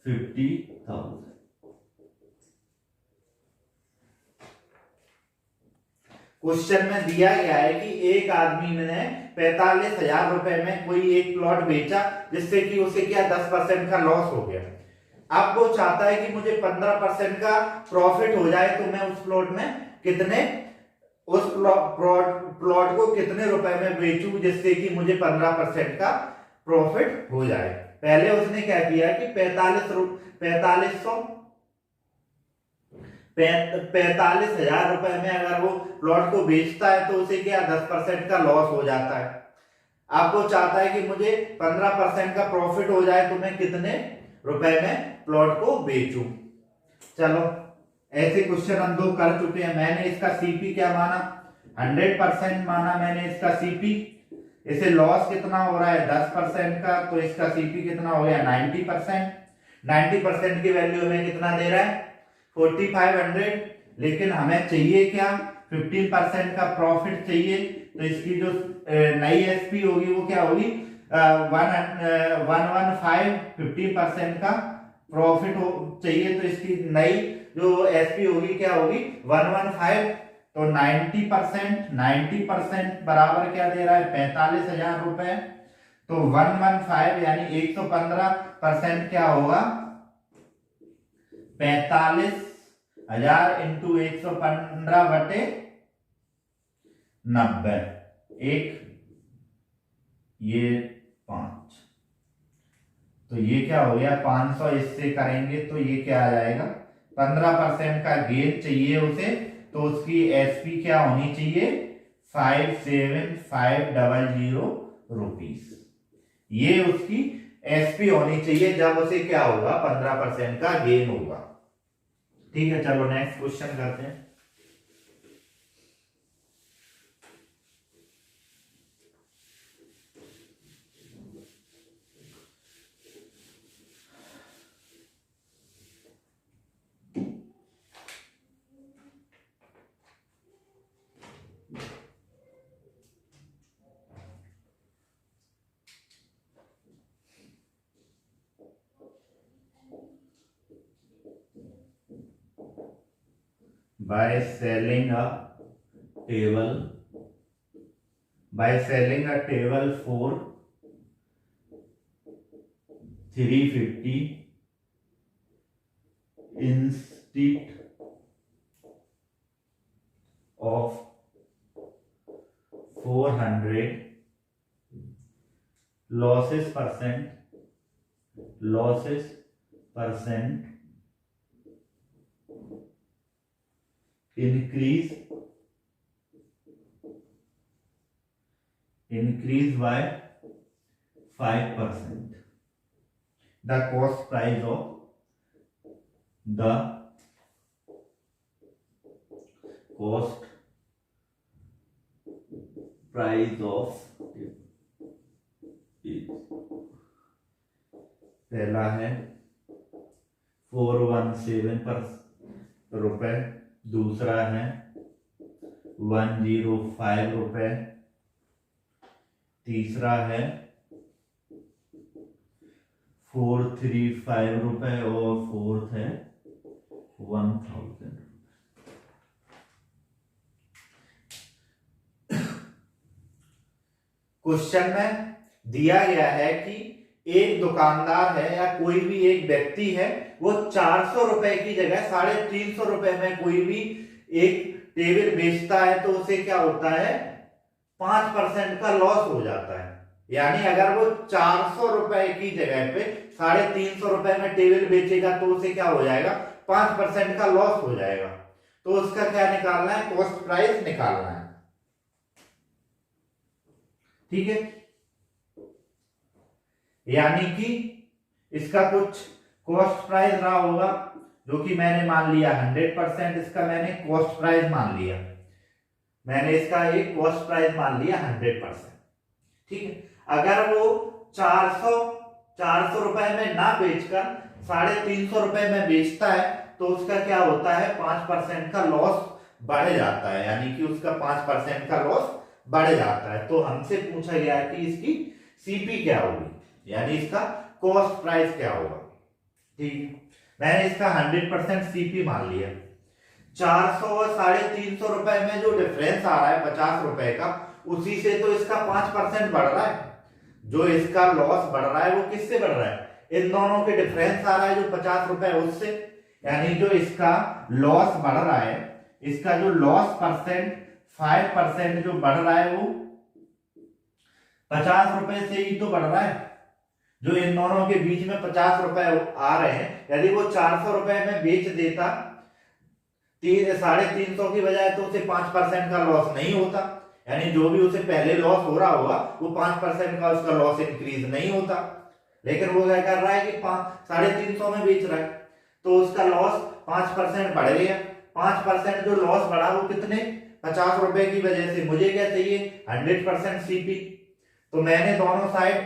50,000। क्वेश्चन में दिया गया है कि एक आदमी ने 45,000 रुपए में कोई एक प्लॉट बेचा जिससे कि उसे क्या 10% का लॉस हो गया। अब वो चाहता है कि मुझे 15% का प्रॉफिट हो जाए, तो मैं उस प्लॉट में कितने उस प्लॉट को कितने रुपए में बेचूं जिससे कि मुझे 15% का प्रॉफिट हो जाए। पहले उसने क्या किया कि 45,000 रुपए में अगर वो प्लॉट को बेचता है तो उसे क्या 10% का लॉस हो जाता है। अब वो चाहता है कि मुझे 15% का प्रॉफिट हो जाए, तो मैं कितने रुपए में प्लॉट को बेचूं। चलो ऐसे क्वेश्चन हम 2 कर चुके हैं। मैंने इसका सीपी क्या माना, 100% माना मैंने इसका सीपी। इसे लॉस कितना हो रहा है 10% का, तो इसका सीपी कितना हो गया 90%। 90% की वैल्यू हमें कितना दे रहा है 4500, लेकिन हमें चाहिए क्या 15% का प्रॉफिट चाहिए। तो इसकी जो नई एसपी होगी वो क्या होगी 115। 15% का प्रॉफिट चाहिए, तो इसकी नई जो एसपी होगी क्या होगी 115। तो 90% बराबर क्या दे रहा है 45,000 रुपए। तो 115 यानी 115% क्या होगा 45,000 इंटू 115/90, एक ये 5, तो ये क्या हो गया 500। इससे करेंगे तो ये क्या आ जाएगा 15% का गेन चाहिए उसे, तो उसकी एसपी क्या होनी चाहिए 57,500 रुपीस। ये उसकी एसपी होनी चाहिए जब उसे क्या होगा 15% का गेन होगा। ठीक है, चलो नेक्स्ट क्वेश्चन करते हैं। by selling a table for 350 instead of 400, losses percent increase by 5%. The cost price of पहला है 417 रुपए, दूसरा है 105 रुपए, तीसरा है 435 रुपए और फोर्थ है 1000। क्वेश्चन में दिया गया है कि एक दुकानदार है या कोई भी एक व्यक्ति है, वो 400 रुपए की जगह 350 रुपए में कोई भी एक टेबल बेचता है, तो उसे क्या होता है 5% का लॉस हो जाता है। यानी अगर वो 400 रुपए की जगह पे 350 रुपए में टेबल बेचेगा तो उसे क्या हो जाएगा 5% का लॉस हो जाएगा। तो उसका क्या निकालना है कॉस्ट प्राइस निकालना है। ठीक है, यानी कि इसका कुछ कॉस्ट प्राइस रहा होगा जो कि मैंने मान लिया 100%, इसका मैंने कॉस्ट प्राइस मान लिया, मैंने इसका एक कॉस्ट प्राइस मान लिया 100%। ठीक है, अगर वो 400 400 रुपए में ना बेचकर 350 रुपए में बेचता है तो उसका क्या होता है, 5% का लॉस बढ़ जाता है, यानी कि उसका 5% का लॉस बढ़ जाता है। तो हमसे पूछा गया है कि इसकी सीपी क्या होगी, यानी इसका कॉस्ट प्राइस क्या होगा। ठीक, मैंने इसका 100% सीपी मान लिया। 400 और 350 रुपए में जो डिफरेंस आ रहा है 50 रुपए का, उसी से तो इसका 5% बढ़ रहा है। जो इसका लॉस बढ़ रहा है वो किससे बढ़ रहा है, इन दोनों के डिफरेंस आ रहा है जो 50 रुपए उससे, यानी जो इसका लॉस बढ़ रहा है, इसका जो लॉस परसेंट 5% जो बढ़ रहा है वो 50 रुपए से ही तो बढ़ रहा है। जो इन दोनों के बीच में 50 रुपए आ रहे हैं, यदि वो 400 रुपए में बेच देता 350 की बजाय तो उसे 5% का लॉस नहीं होता, यानी जो भी उसे पहले लॉस हो रहा होगा वो 5% का उसका लॉस इंक्रीज नहीं होता। लेकिन वो क्या कर रहा है कि 350 में बेच रहा है तो उसका लॉस 5% बढ़ गया। 5% जो लॉस बढ़ा वो कितने, 50 रुपए की वजह से। मुझे क्या चाहिए, 100% सीपी। तो मैंने दोनों साइड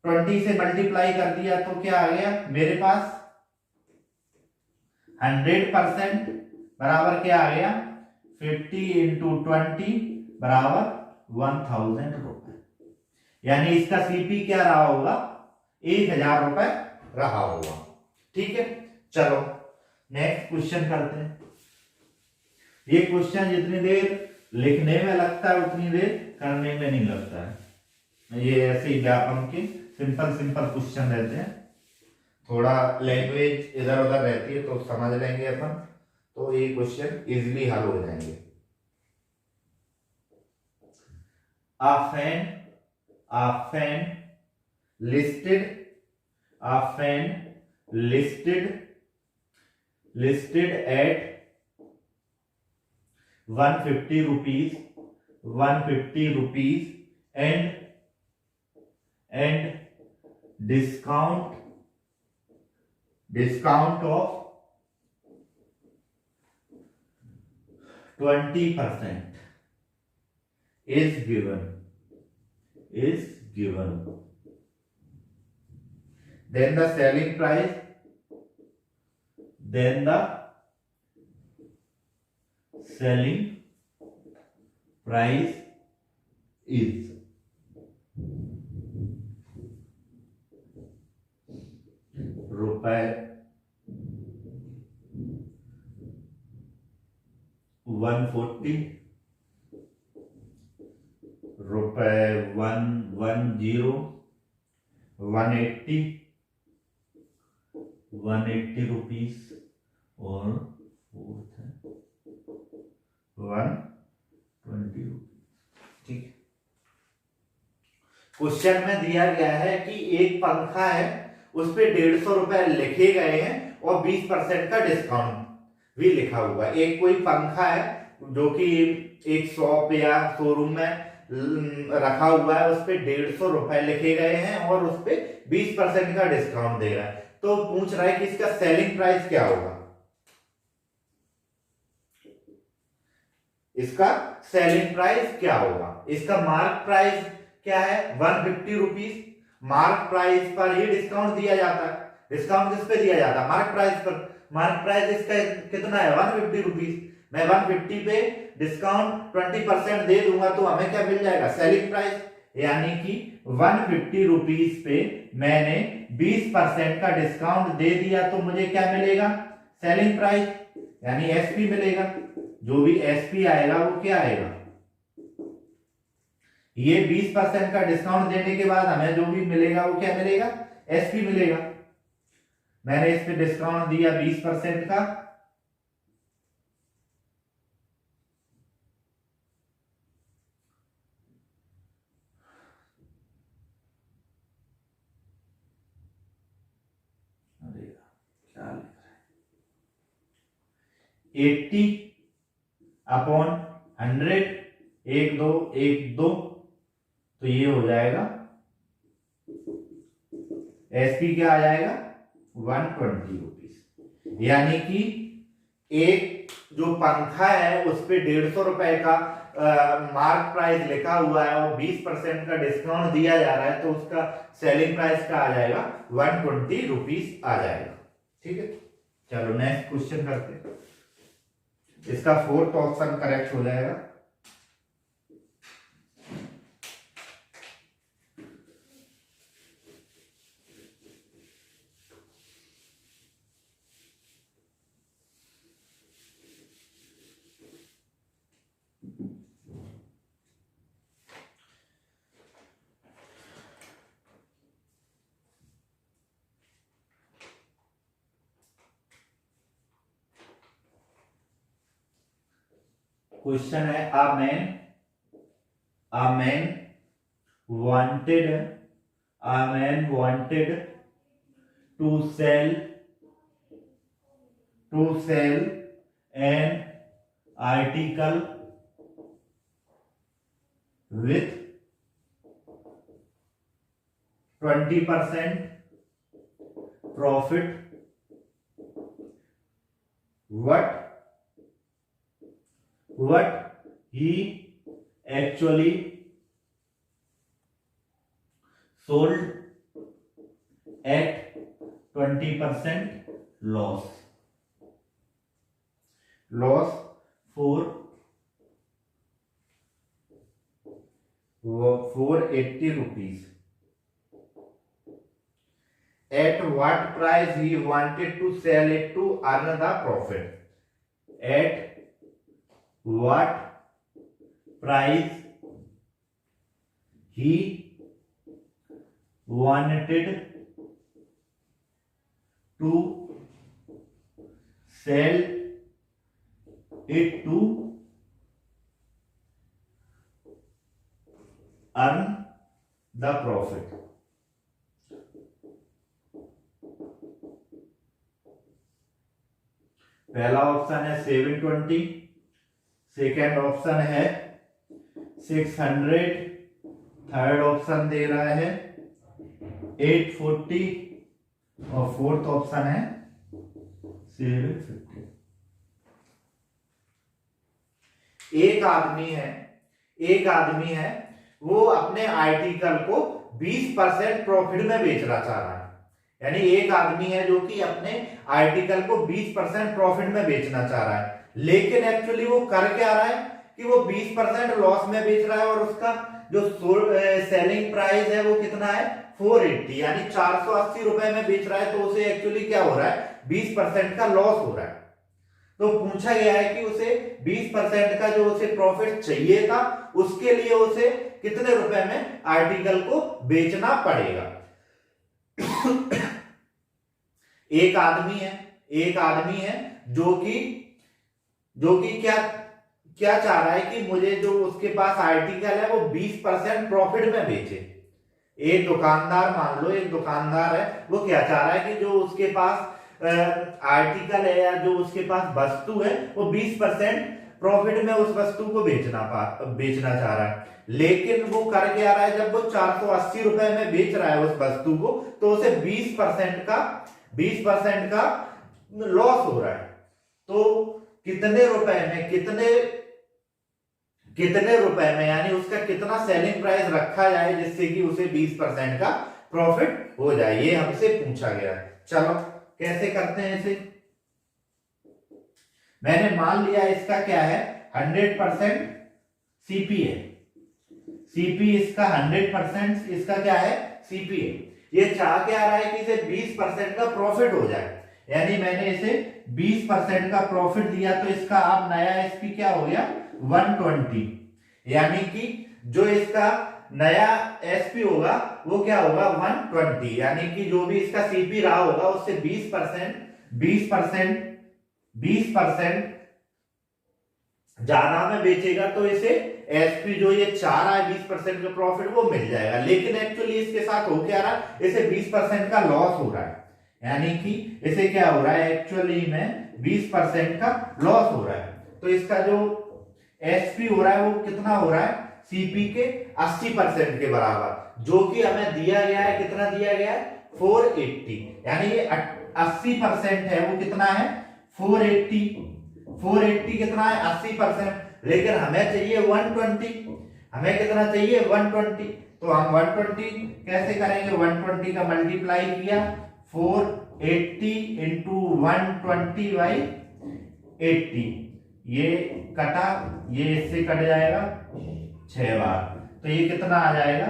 20 से मल्टीप्लाई कर दिया तो क्या आ गया मेरे पास, 100% बराबर क्या आ गया, 50 इंटू 20 बराबर 1000 रुपए, यानी इसका सीपी क्या रहा होगा, 1000 रुपए रहा होगा। ठीक है, चलो नेक्स्ट क्वेश्चन करते हैं। ये क्वेश्चन जितनी देर लिखने में लगता है उतनी देर करने में नहीं लगता है। ये ऐसे ही व्यापम के सिंपल क्वेश्चन रहते हैं, थोड़ा लैंग्वेज इधर उधर रहती है तो समझ लेंगे अपन, तो ये क्वेश्चन इजीली हल हो जाएंगे। A fan listed at 150 rupees and discount of 20% is given. Then the selling price is रुपए 140, रुपए 110, 180 रुपीस और 120 रुपीस। ठीक, क्वेश्चन में दिया गया है कि एक पंखा है, उस पे 150 रुपए लिखे गए हैं और 20% का डिस्काउंट भी लिखा हुआ है। एक कोई पंखा है जो कि एक शॉप या शोरूम में रखा हुआ है, उस पे 150 रुपए लिखे गए हैं और उस पे 20% का डिस्काउंट दे रहा है। तो पूछ रहा है कि इसका सेलिंग प्राइस क्या होगा। इसका सेलिंग प्राइस क्या होगा, इसका मार्क प्राइस क्या है 150 रुपीस। मार्क प्राइस पर ही डिस्काउंट दिया जाता है। डिस्काउंट किस पे दिया जाता है, मार्क प्राइस पर। मार्क प्राइस इसका कितना है 150 रुपीस। मैं 150 पे डिस्काउंट 20% दे दूंगा तो हमें क्या मिल जाएगा, सेलिंग प्राइस। यानी कि 150 रुपीस पे मैंने 20% का डिस्काउंट दे दिया तो मुझे क्या मिलेगा, सेलिंग प्राइस, यानी एसपी मिलेगा। जो भी एसपी आएगा वो क्या आएगा, ये 20% का डिस्काउंट देने के बाद हमें जो भी मिलेगा वो क्या मिलेगा, एसपी मिलेगा। मैंने इस पे डिस्काउंट दिया 20% का, अरे क्या लिख रहा है, 80 अपॉन 100, 1 2 1 2, तो ये हो जाएगा एसपी क्या आ जाएगा 120 रुपीस। यानी कि एक जो पंखा है उस पे 150 रुपए का मार्क प्राइस लिखा हुआ है और 20% का डिस्काउंट दिया जा रहा है, तो उसका सेलिंग प्राइस का आ जाएगा 120 रुपीज आ जाएगा। ठीक है, चलो नेक्स्ट क्वेश्चन करते हैं। इसका 4th ऑप्शन करेक्ट हो जाएगा। क्वेश्चन है a man wanted to sell an article with 20% profit. What he actually sold at 20% loss for 480 rupees. At what price he wanted to sell it to earn the profit? At what price he wanted to sell it to earn the profit? पहला ऑप्शन है 720, सेकेंड ऑप्शन है 600, थर्ड ऑप्शन दे रहा है 840 और फोर्थ ऑप्शन है 750। एक आदमी है वो अपने आर्टिकल को 20% प्रॉफिट में बेचना चाह रहा है। यानी एक आदमी है जो कि अपने आर्टिकल को 20% प्रॉफिट में बेचना चाह रहा है, लेकिन एक्चुअली वो कर क्या रहा है कि वो 20% लॉस में बेच रहा है और उसका जो सेलिंग प्राइस है वो कितना है 480, यानी 480 रुपए में बेच रहा है। तो उसे एक्चुअली क्या हो रहा है 20% का लॉस हो रहा है। तो पूछा गया है कि उसे 20% का जो उसे प्रॉफिट चाहिए था उसके लिए उसे कितने रुपए में आर्टिकल को बेचना पड़ेगा। एक आदमी है जो कि क्या चाह रहा है कि मुझे जो उसके पास आर्टिकल है वो 20% प्रॉफिट में बेचे। एक दुकानदार, मान लो एक दुकानदार है, वो क्या चाह रहा है कि जो उसके पास आर्टिकल है या जो उसके पास वस्तु है वो 20% प्रॉफिट में उस वस्तु को बेचना चाह रहा है, लेकिन वो कर क्या रहा है, जब वो 480 रुपए में बेच रहा है उस वस्तु को, तो उसे 20% का लॉस हो रहा है। तो कितने रुपए में यानी उसका कितना सेलिंग प्राइस रखा जाए जिससे कि उसे 20% का प्रॉफिट हो जाए, ये हमसे पूछा गया है। चलो कैसे करते हैं इसे। मैंने मान लिया इसका क्या है 100% सीपी है, सीपी इसका 100% इसका क्या है सीपी है। ये चाह क्या रहा है कि इसे 20% का प्रॉफिट हो जाए, यानी मैंने इसे 20% का प्रॉफिट दिया तो इसका अब नया एसपी क्या हो गया 120, यानी कि जो इसका नया एसपी होगा वो क्या होगा 120, यानी कि जो भी इसका सीपी रहा होगा उससे 20% ज्यादा में बेचेगा तो इसे एसपी जो ये चाह रहा है 20% का प्रॉफिट वो मिल जाएगा। लेकिन एक्चुअली इसके साथ हो क्या रहा है, इसे 20% का लॉस हो रहा है, यानी कि इसे क्या हो रहा है एक्चुअली में 20% का लॉस हो रहा है। तो इसका जो एसपी हो रहा है वो कितना हो रहा है सीपी के 80% के बराबर, जो कि हमें दिया गया है, कितना दिया गया है 480, यानी ये 80% है वो कितना है 480 कितना है 80%, लेकिन हमें चाहिए 120। हमें कितना चाहिए? 120। तो हम 120 कैसे करेंगे? 120 का मल्टीप्लाई किया 480 इंटू 120/80, ये कटा, ये इससे कट जाएगा 6 बार, तो ये कितना आ जाएगा?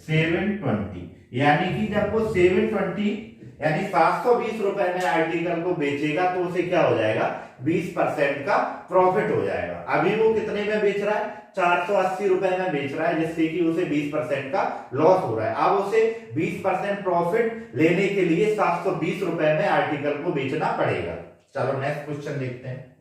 720। यानी कि जब वो 720 यानी 720 रुपए में आर्टिकल को बेचेगा तो उसे क्या हो जाएगा? 20% का प्रॉफिट हो जाएगा। अभी वो कितने में बेच रहा है? 480 रुपए में बेच रहा है, जिससे कि उसे 20% का लॉस हो रहा है। अब उसे 20% प्रॉफिट लेने के लिए 720 रुपए में आर्टिकल को बेचना पड़ेगा। चलो नेक्स्ट क्वेश्चन देखते हैं।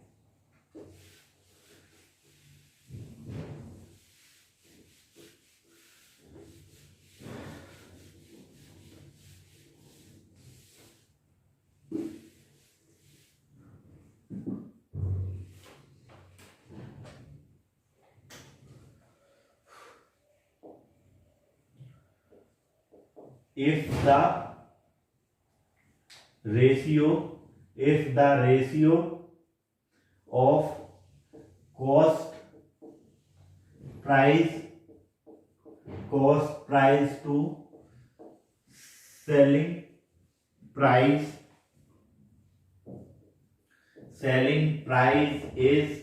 if the ratio of cost price to selling price is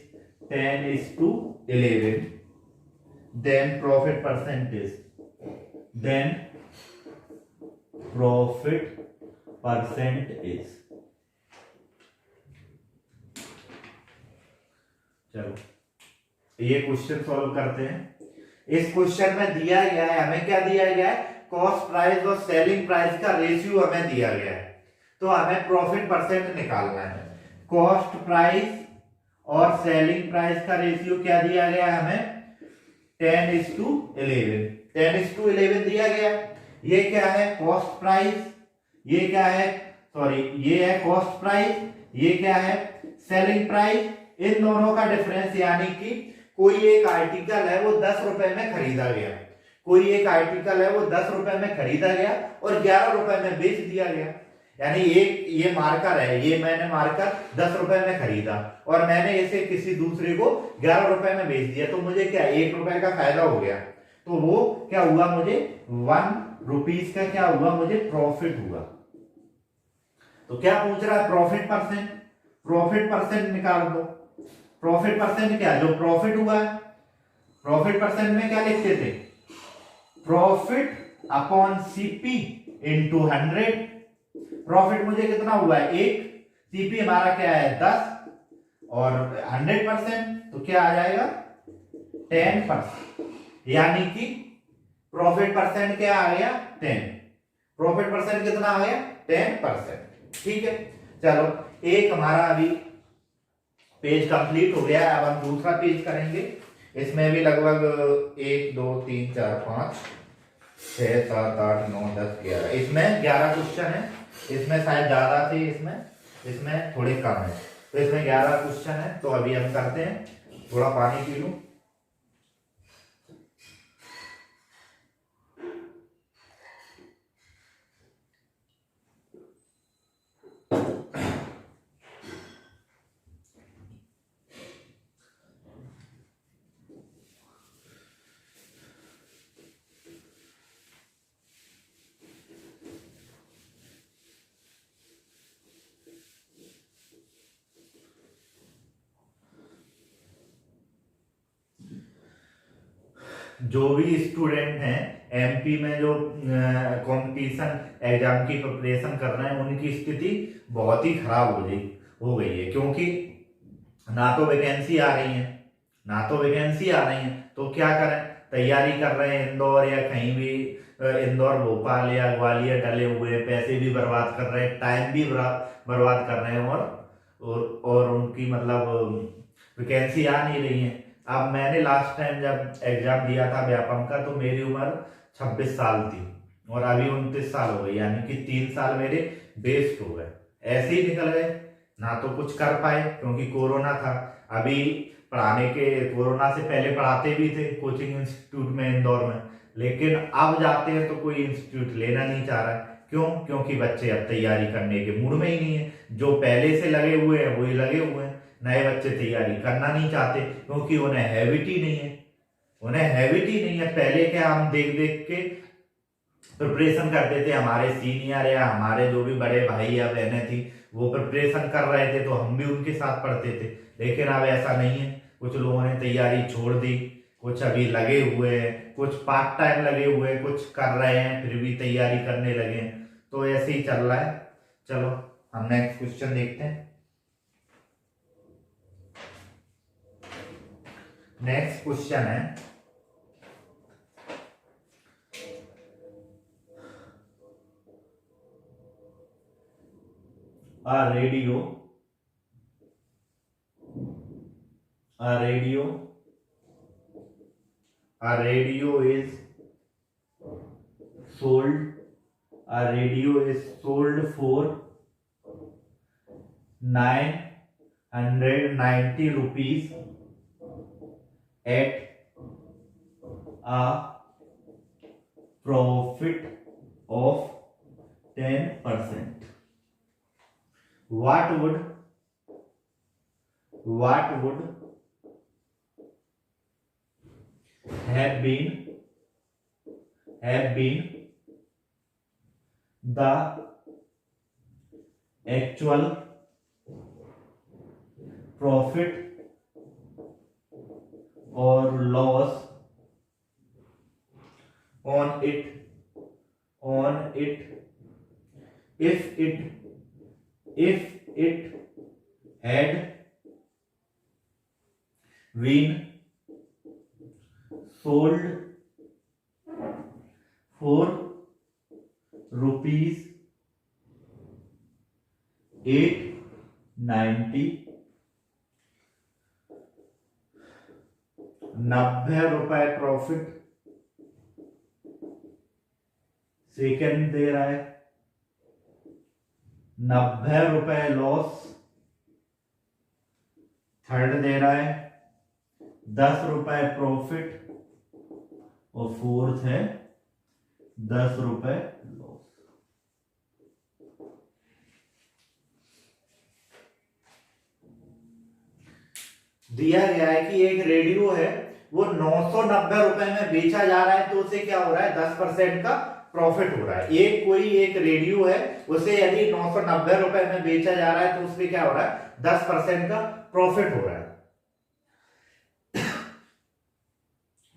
10:11, then profit percentage is। चलो ये क्वेश्चन सॉल्व करते हैं। इस क्वेश्चन में दिया गया है, हमें क्या दिया गया है? कॉस्ट प्राइस और सेलिंग प्राइस का रेशियो हमें दिया गया है, तो हमें प्रॉफिट परसेंट निकालना है। कॉस्ट प्राइस और सेलिंग प्राइस का रेशियो क्या दिया गया है हमें? 10:11। 10:11 दिया गया। ये क्या है? Cost price. ये क्या है? सॉरी, ये है कॉस्ट प्राइस, ये क्या है? Selling price. इन दोनों का डिफरेंस, यानी कि कोई एक आर्टिकल है वो 10 रुपए में खरीदा गया, कोई एक आर्टिकल है वो 10 रुपए में खरीदा गया और 11 रुपए में बेच दिया गया। यानी एक ये मार्कर है, ये मैंने मार्कर 10 रुपए में खरीदा और मैंने इसे किसी दूसरे को 11 रुपए में बेच दिया, तो मुझे क्या 1 रुपए का फायदा हो गया। तो वो क्या हुआ? मुझे 1 रुपीज का क्या हुआ? मुझे प्रॉफिट हुआ। तो क्या पूछ रहा है? Profit percent. प्रॉफिट परसेंट निकाल दो। प्रॉफिट परसेंट क्या? जो प्रॉफिट हुआ है। प्रॉफिट परसेंट में क्या लिखते थे? Profit upon CP into 100। Profit मुझे कितना हुआ है? 1। सीपी हमारा क्या है? 10 और 100%, तो क्या आ जाएगा? 10%। यानी कि प्रॉफिट परसेंट क्या आ गया? 10। प्रॉफिट परसेंट कितना आ गया? 10%। ठीक है, चलो एक हमारा अभी पेज कंप्लीट हो गया है। अब हम दूसरा पेज करेंगे। इसमें भी लगभग 1 2 3 4 5 6 7 8 9 10 11, इसमें 11 क्वेश्चन है। इसमें शायद ज्यादा थे, इसमें थोड़े कम है, तो इसमें 11 क्वेश्चन है। तो अभी हम करते हैं, थोड़ा पानी पी लूं। जो भी स्टूडेंट हैं एमपी में जो कंपटीशन एग्जाम की प्रिपरेशन कर रहे हैं, उनकी स्थिति बहुत ही खराब हो गई है, क्योंकि ना तो वैकेंसी आ रही है, तो क्या करें? तैयारी कर रहे हैं इंदौर या कहीं भी, इंदौर भोपाल या ग्वालियर डले हुए हैं, पैसे भी बर्बाद कर रहे हैं, टाइम भी बर्बाद कर रहे हैं और उनकी मतलब वैकेंसी आ नहीं रही है। अब मैंने लास्ट टाइम जब एग्जाम दिया था व्यापम का, तो मेरी उम्र 26 साल थी और अभी 29 साल हो गई, यानी कि 3 साल मेरे वेस्ट हो गए, ऐसे ही निकल गए। ना तो कुछ कर पाए क्योंकि कोरोना था। अभी कोरोना से पहले पढ़ाते भी थे कोचिंग इंस्टीट्यूट में इंदौर में, लेकिन अब जाते हैं तो कोई इंस्टीट्यूट लेना नहीं चाह रहा है। क्यों? क्योंकि बच्चे अब तैयारी करने के मूड में ही नहीं है। जो पहले से लगे हुए हैं वही लगे हुए हैं, नए बच्चे तैयारी करना नहीं चाहते क्योंकि उन्हें हैबिट ही नहीं है, पहले क्या हम देख देख के प्रिपरेशन करते थे, हमारे सीनियर या हमारे जो भी बड़े भाई या बहनें थी वो प्रिपरेशन कर रहे थे तो हम भी उनके साथ पढ़ते थे। लेकिन अब ऐसा नहीं है, कुछ लोगों ने तैयारी छोड़ दी, कुछ अभी लगे हुए हैं, कुछ पार्ट टाइम लगे हुए हैं, कुछ कर रहे हैं फिर भी तैयारी करने लगे हैं, तो ऐसे ही चल रहा है। चलो हम नेक्स्ट क्वेश्चन देखते हैं। नेक्स्ट क्वेश्चन है, a radio is sold for 990 rupees at a profit of 10%. What would have been the actual profit or loss on it if it had been sold for rupees 890, 90 रुपए प्रॉफिट सेकंड दे रहा है, 90 रुपए लॉस थर्ड दे रहा है, 10 रुपए प्रॉफिट और फोर्थ है 10 रुपए लॉस। दिया गया है कि एक रेडियो है वो 990 रुपए में बेचा जा रहा है तो उसे क्या हो रहा है 10% का प्रॉफिट हो रहा है। एक रेडियो है उसे यदि 990 रुपए में बेचा जा रहा है तो उसमें क्या हो रहा है 10% का प्रॉफिट हो रहा है।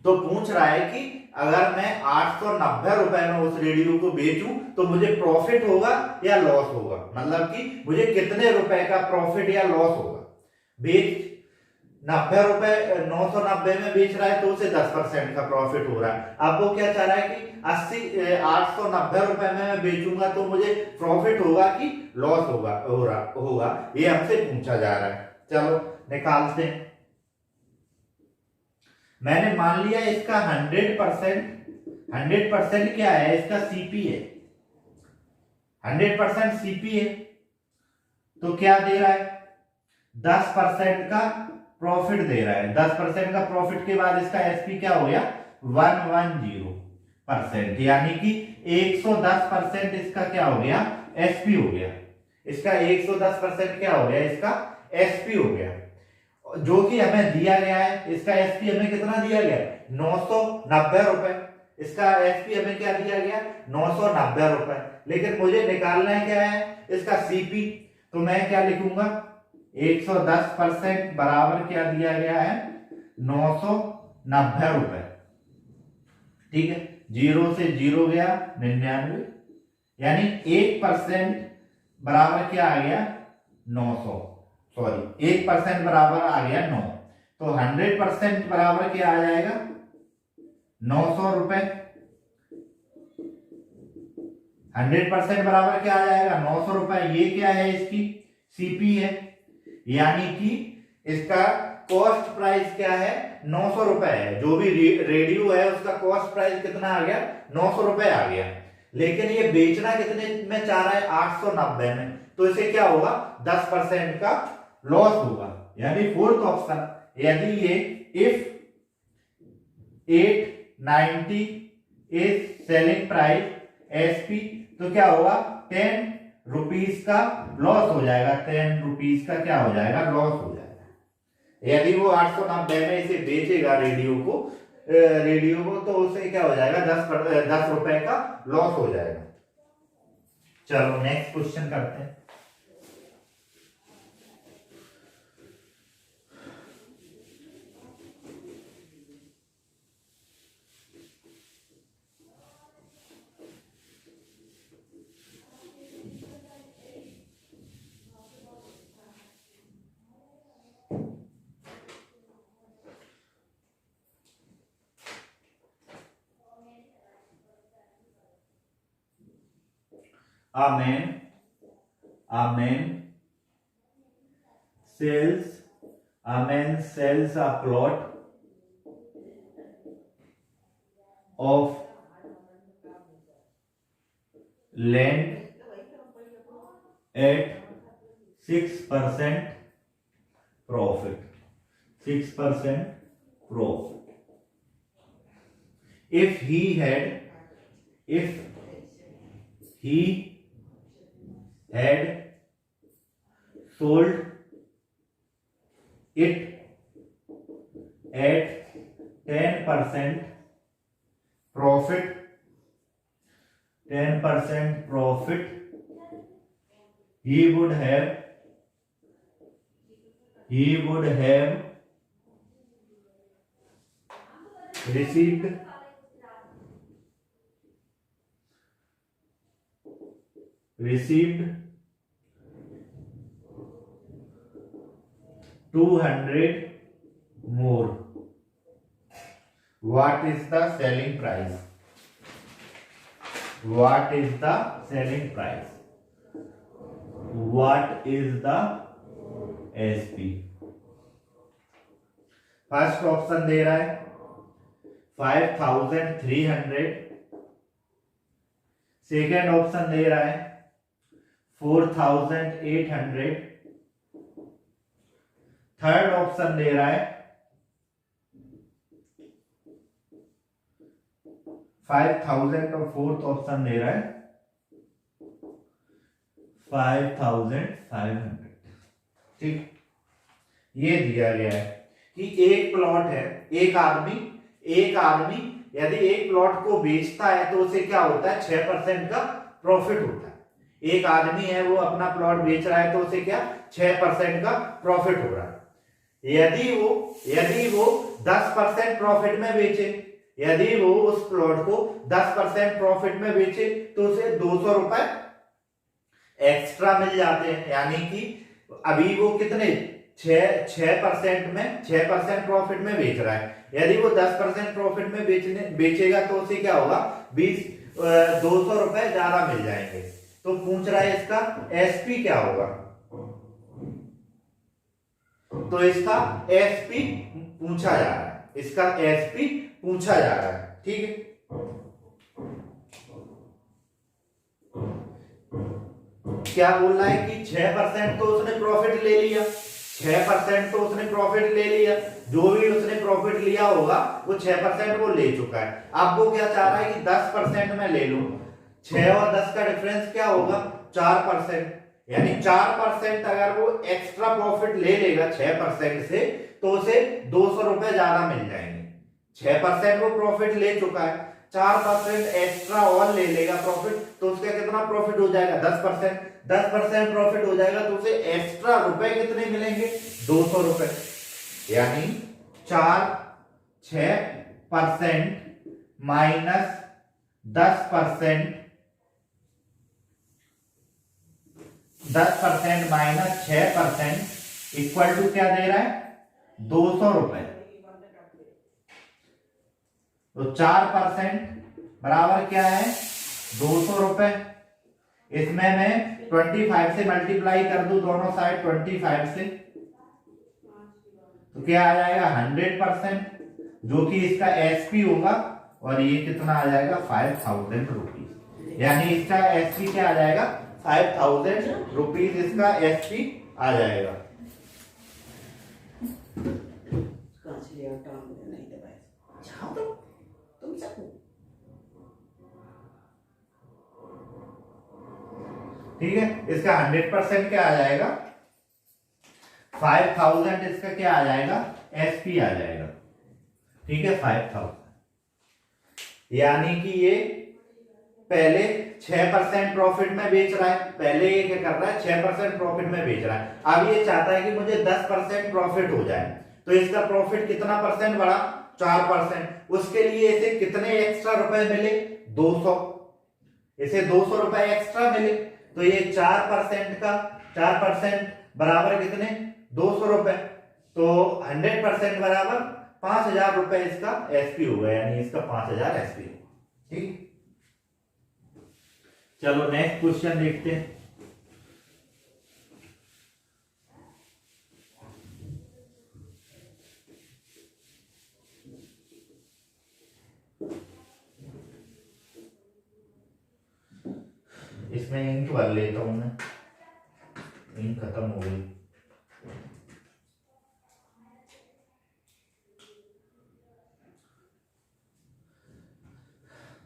तो पूछ रहा है कि अगर मैं 890 रुपए में उस रेडियो को बेचूं तो मुझे प्रॉफिट होगा या लॉस होगा, मतलब कि मुझे कितने रुपए का प्रॉफिट या लॉस होगा। बेच 90 रुपए 990 में बेच रहा है तो उसे 10% का प्रॉफिट हो रहा है। अब वो क्या चाह रहा है कि 890 रुपए में मैं बेचूंगा तो मुझे प्रॉफिट होगा कि लॉस होगा ये हमसे पूछा जा रहा है। चलो निकालते हैं। मैंने मान लिया इसका 100% क्या है, इसका सीपी है, 100% सीपी है तो क्या दे रहा है 10% का प्रॉफिट दे रहा है। 10% का प्रॉफिट के बाद इसका एसपी क्या हो गया 110%, यानी कि 110% इसका क्या हो गया एसपी हो गया। इसका 110% क्या हो गया इसका एसपी हो गया जो कि हमें दिया गया है। इसका एसपी हमें कितना दिया गया 990 रुपए, इसका एसपी हमें क्या दिया गया 990 रुपए। लेकिन मुझे निकालना है क्या है इसका सीपी, तो मैं क्या लिखूंगा 110% बराबर क्या दिया गया है 990 रुपए। ठीक है, 0 से 0 गया 99, यानी 1% बराबर क्या आ गया 900, सॉरी 1% बराबर आ गया 9। तो 100% बराबर क्या आ जाएगा 900 रुपए। 100% बराबर क्या आ जाएगा 900 रुपए। ये क्या है इसकी सीपी है, यानी कि इसका कॉस्ट प्राइस क्या है 900 रुपए है। जो भी रेडियो है उसका कॉस्ट प्राइस कितना आ गया 900 रुपए आ गया। लेकिन ये बेचना कितने में चाह रहा है 890 में, तो इसे क्या होगा 10% का लॉस होगा। यानी फोर्थ ऑप्शन, यदि ये if 890 is selling price SP तो क्या होगा 10 रुपीज का लॉस हो जाएगा, 10 रुपीज का क्या हो जाएगा लॉस हो जाएगा। यदि वो 890 में इसे बेचेगा रेडियो को तो उसे क्या हो जाएगा, 10 रुपए का लॉस हो जाएगा। चलो नेक्स्ट क्वेश्चन करते हैं। A man sells a plot of land at 6% profit. 6% profit. If he had sold it at 10% profit, he would have received 200 more. What is the selling price? What is the selling price? What is the SP? First option दे रहा है 5300, सेकेंड ऑप्शन दे रहा है 4800, थर्ड ऑप्शन दे रहा है 5000 और फोर्थ ऑप्शन दे रहा है 5500। ठीक, ये दिया गया है कि एक प्लॉट है, एक आदमी यदि एक प्लॉट को बेचता है तो उसे क्या होता है, 6% का प्रॉफिट होता है। एक आदमी है वो अपना प्लॉट बेच रहा है तो उसे क्या 6% का प्रॉफिट हो रहा है। यदि वो 10% प्रॉफिट में बेचे, यदि वो उस प्लॉट को 10% प्रॉफिट में बेचे तो उसे 200 रुपए एक्स्ट्रा मिल जाते हैं। यानी कि अभी वो कितने 6% प्रॉफिट में बेच रहा है, यदि वो 10% प्रॉफिट में बेचेगा तो उसे क्या होगा 200 रुपए ज्यादा मिल जाएंगे। तो पूछ रहा है इसका एसपी क्या होगा, तो इसका एसपी पूछा जा रहा है, इसका एसपी पूछा जा रहा है। ठीक है, क्या बोल रहा है कि 6% तो उसने प्रॉफिट ले लिया, 6% तो उसने प्रॉफिट ले लिया, जो भी उसने प्रॉफिट लिया होगा वो 6% वो ले चुका है। अब वो क्या चाह रहा है कि 10% में ले लूं, 6 और 10 का डिफरेंस क्या होगा 4%, यानी 4% अगर वो एक्स्ट्रा प्रॉफिट ले लेगा 6% से तो उसे 200 रुपए ज्यादा मिल जाएंगे। 6% वो प्रॉफिट ले चुका है, 4% एक्स्ट्रा और ले लेगा प्रॉफिट तो उसका कितना प्रॉफिट हो जाएगा 10% प्रॉफिट हो जाएगा तो उसे एक्स्ट्रा रुपए कितने मिलेंगे 200 रुपए। यानी 6% माइनस 10% माइनस 6% इक्वल टू क्या दे रहा है 200 रुपए। तो 4% बराबर क्या है 200 रुपए। इसमें मैं 25 से मल्टीप्लाई कर दूं दोनों साइड 25 से तो क्या आ जाएगा 100%, जो कि इसका एसपी होगा, और ये कितना आ जाएगा 5000 रुपीज। यानी इसका एसपी क्या आ जाएगा 5000 रुपीज, इसका एसपी आ जाएगा। ठीक है, इसका 100% क्या आ जाएगा 5000 इसका क्या आ जाएगा, एसपी आ जाएगा। ठीक है, 5000, यानी कि ये पहले 6% प्रॉफिट में बेच रहा है, पहले ये क्या कर रहा है, 6% प्रॉफिट में बेच रहा है। अब ये चाहता है कि मुझे 10% प्रॉफिट हो जाए, तो इसका प्रॉफिट कितना परसेंट बढ़ा, 4%। उसके लिए इसे कितने एक्स्ट्रा रुपए मिले, 200, इसे 200 रुपए एक्स्ट्रा मिले। तो ये 4% का 4% बराबर कितने, 200 रुपए। तो 100% बराबर 5000 रुपए इसका एसपी होगा, यानी इसका 5000 एसपी होगा। ठीक, चलो नेक्स्ट क्वेश्चन देखते हैं। इसमें इंक भर लेता हूं मैं, इंक खत्म हो गई।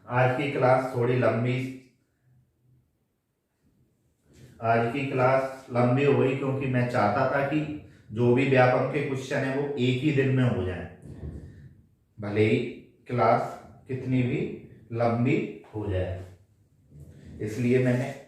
आज की क्लास थोड़ी लंबी, आज की क्लास लंबी हो गई क्योंकि मैं चाहता था कि जो भी व्यापक के क्वेश्चन है वो एक ही दिन में हो जाए, भले ही क्लास कितनी भी लंबी हो जाए, इसलिए मैंने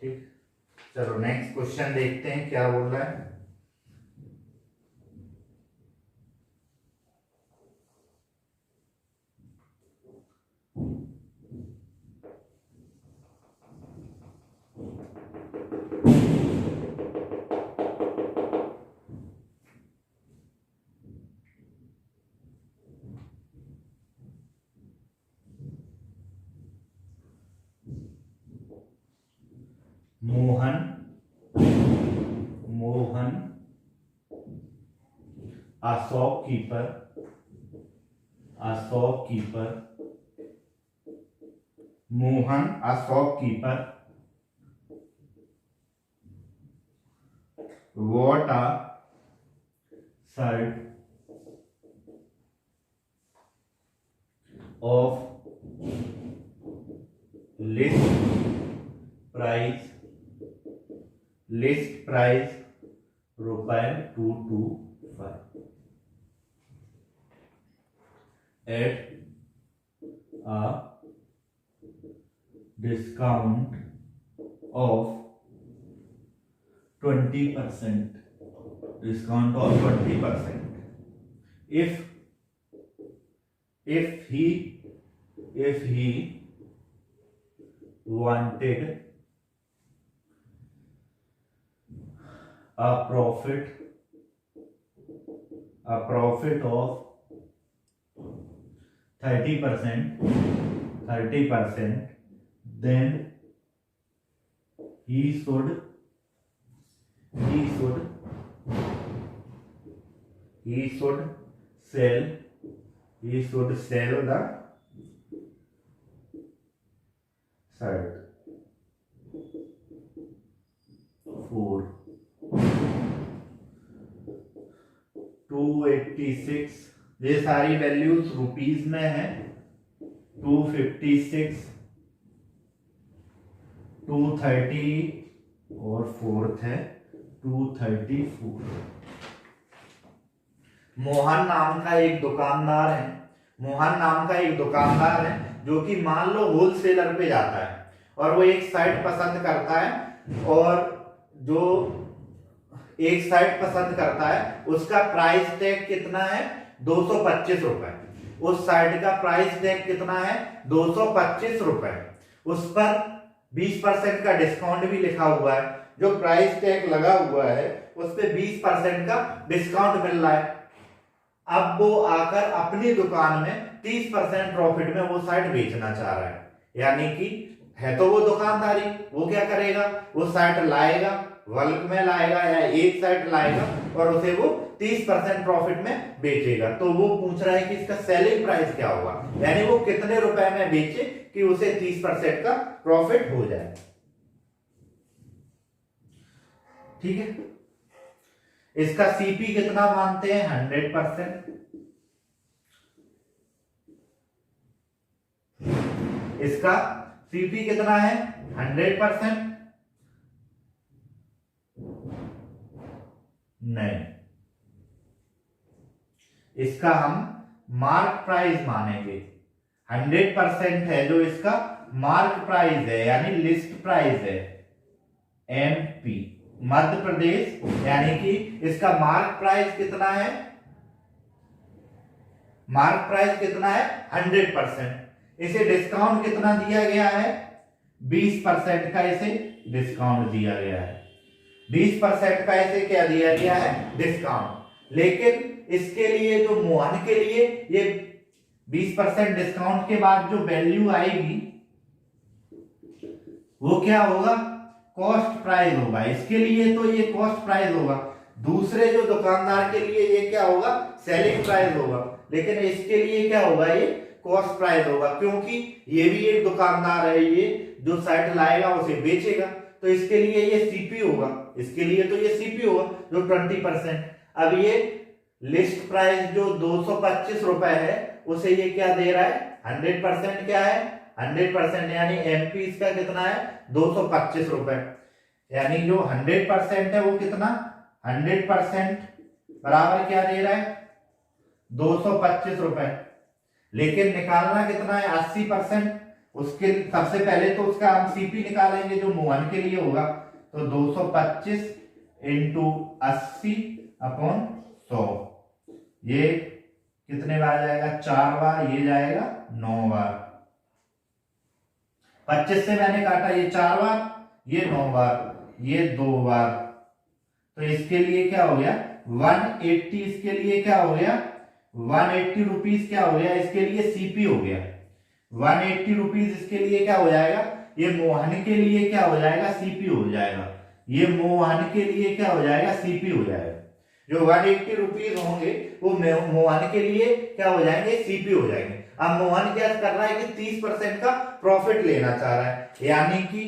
ठीक, चलो नेक्स्ट क्वेश्चन देखते हैं क्या बोल रहा है। Mohan Mohan a shopkeeper Mohan a shopkeeper bought a shirt of list price ₹225 at a discount of 20%, discount of 20%. If he wanted a profit of 30%, then he should sell the shirt for 286, ये सारी वैल्यूज रुपीज में है। 256, 230 और फोर्थ है 234। मोहन नाम का एक दुकानदार है, मोहन नाम का एक दुकानदार है जो कि मान लो होलसेलर पे जाता है और वो एक साइट पसंद करता है, और जो एक साइट पसंद करता है उसका प्राइस टैग कितना है 225 रुपए। उस साइट का प्राइस टैग कितना है 225 रुपए। उस पर 20% का डिस्काउंट भी लिखा हुआ है। जो प्राइस टैग लगा हुआ है उस पे 20% का डिस्काउंट मिल रहा है। अब वो आकर अपनी दुकान में 30% प्रॉफिट में वो साइट बेचना चाह रहा है। यानी कि है तो वो दुकानदारी, वो क्या करेगा, वो साइट लाएगा, बल्क में लाएगा या एक साइट लाएगा और उसे वो 30% प्रॉफिट में बेचेगा। तो वो पूछ रहा है कि इसका सेलिंग प्राइस क्या होगा, यानी वो कितने रुपए में बेचे कि उसे 30% का प्रॉफिट हो जाए। ठीक है, इसका सीपी कितना मानते हैं 100%। इसका सीपी कितना है 100%। नहीं, इसका हम मार्क प्राइस मानेंगे। 100% है जो इसका मार्क प्राइस है, यानी लिस्ट प्राइस है एमपी मध्य प्रदेश, यानी कि इसका मार्क प्राइस कितना है, मार्क प्राइस कितना है 100%। इसे डिस्काउंट कितना दिया गया है 20% का इसे डिस्काउंट दिया गया है। 20% का इसे क्या दिया गया है डिस्काउंट। लेकिन इसके लिए जो मोहन के लिए ये 20% डिस्काउंट के बाद जो वैल्यू आएगी वो क्या होगा, कॉस्ट प्राइस होगा। इसके लिए तो ये कॉस्ट प्राइस होगा, दूसरे जो दुकानदार के लिए ये क्या होगा सेलिंग प्राइस होगा, लेकिन इसके लिए क्या होगा ये कॉस्ट प्राइस होगा, क्योंकि ये भी एक दुकानदार है, ये जो साइट लाएगा उसे बेचेगा, तो इसके लिए ये सीपी होगा, इसके लिए तो ये सीपी होगा जो 20%। अब ये लिस्ट प्राइस जो 225 रुपए है उसे ये क्या दे रहा है 100% क्या है 100%, यानी एमपी इसका कितना है 225 रुपए। यानी जो 100% है वो कितना 100% बराबर क्या दे रहा है 225 रुपए। लेकिन निकालना कितना है 80%। उसके सबसे पहले तो उसका हम सीपी निकालेंगे जो मोहन के लिए होगा, तो 225 इंटू 80/100, ये कितने बार जाएगा 4 बार, ये जाएगा 9 बार। 25 से मैंने काटा, ये 4 बार, ये 9 बार, ये 2 बार, तो इसके लिए क्या हो गया 180। इसके लिए क्या हो गया 180 रुपीज क्या हो गया, इसके लिए सीपी हो गया 180 रुपीज। इसके लिए क्या हो जाएगा, ये मोहन के लिए क्या हो जाएगा सीपी हो जाएगा, ये मोहन के लिए क्या हो जाएगा सीपी हो जाएगा। जो 180 रुपीज होंगे वो मोहन के लिए क्या हो जाएंगे सीपी हो जाएंगे। अब मोहन क्या कर रहा है कि 30% का प्रॉफिट लेना चाह रहा है, यानी कि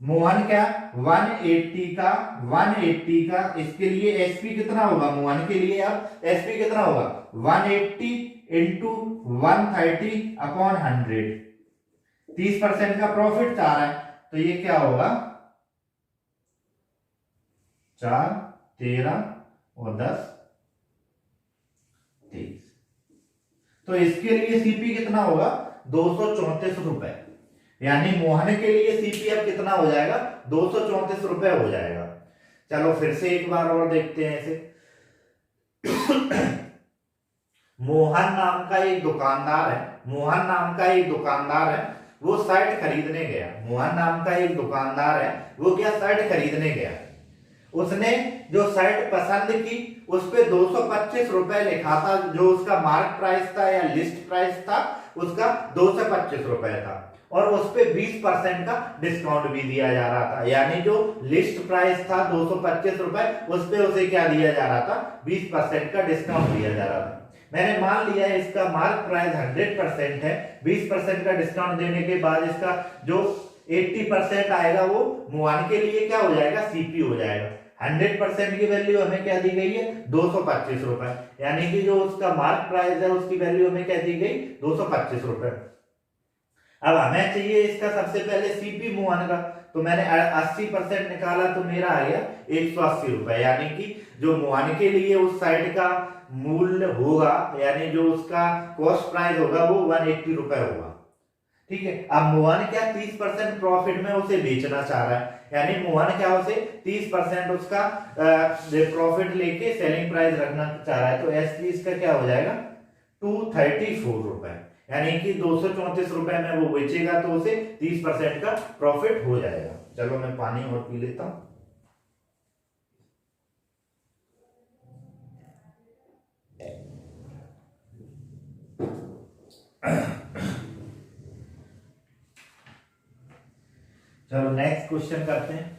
मोहन क्या 180 का इसके लिए एसपी कितना होगा मोहन के लिए, अब एसपी कितना होगा 180 इंटू 130/100। 30% का प्रॉफिट चाह रहा है, तो ये क्या होगा 4, 13 और 10, 23। तो इसके लिए सीपी कितना होगा 234 रुपए। यानी मोहन के लिए सीपी अब कितना हो जाएगा 234 रुपए हो जाएगा। चलो फिर से एक बार और देखते हैं इसे। मोहन नाम का एक दुकानदार है, मोहन नाम का एक दुकानदार है, वो साइट खरीदने गया। मोहन नाम का एक दुकानदार है, वो क्या साइट खरीदने गया। उसने जो साइट पसंद की उस पे 225 रुपए लिखा था, जो उसका मार्क प्राइस था या लिस्ट प्राइस था उसका 225 रुपए था, और उस पे 20% का डिस्काउंट भी दिया जा रहा था। यानी जो लिस्ट प्राइस था 225 रुपए, उस पे उसे क्या दिया जा रहा था 20% का डिस्काउंट दिया जा रहा था। मैंने मान लिया है इसका मार्क प्राइस 100% है, 20% का डिस्काउंट देने के बाद इसका जो 80% आएगा वो मोहन के लिए क्या हो जाएगा सीपी हो जाएगा। 100% की वैल्यू हमें क्या दी गई है 225 रुपए, यानी कि जो उसका मार्क प्राइस है उसकी वैल्यू हमें क्या दी गई 225 रुपए। अब हमें चाहिए इसका सबसे पहले सीपी मोहन का, तो मैंने 80% निकाला तो मेरा आ गया 180 रुपए, यानी कि जो मोहन के लिए उस साइड का मूल्य होगा, यानी जो उसका कॉस्ट प्राइस होगा वो 180 रुपए होगा। ठीक है, अब मोहन क्या 30% प्रॉफिट में उसे बेचना चाह रहा है, यानी मोहन क्या उसे 30% उसका प्रॉफिट लेके सेलिंग प्राइस रखना चाह रहा है, तो एसपी इसका क्या हो जाएगा 234 रुपए, यानी कि 234 रुपए में वो बेचेगा तो उसे 30% का प्रॉफिट हो जाएगा। चलो मैं पानी और पी लेता हूं। चलो नेक्स्ट क्वेश्चन करते हैं।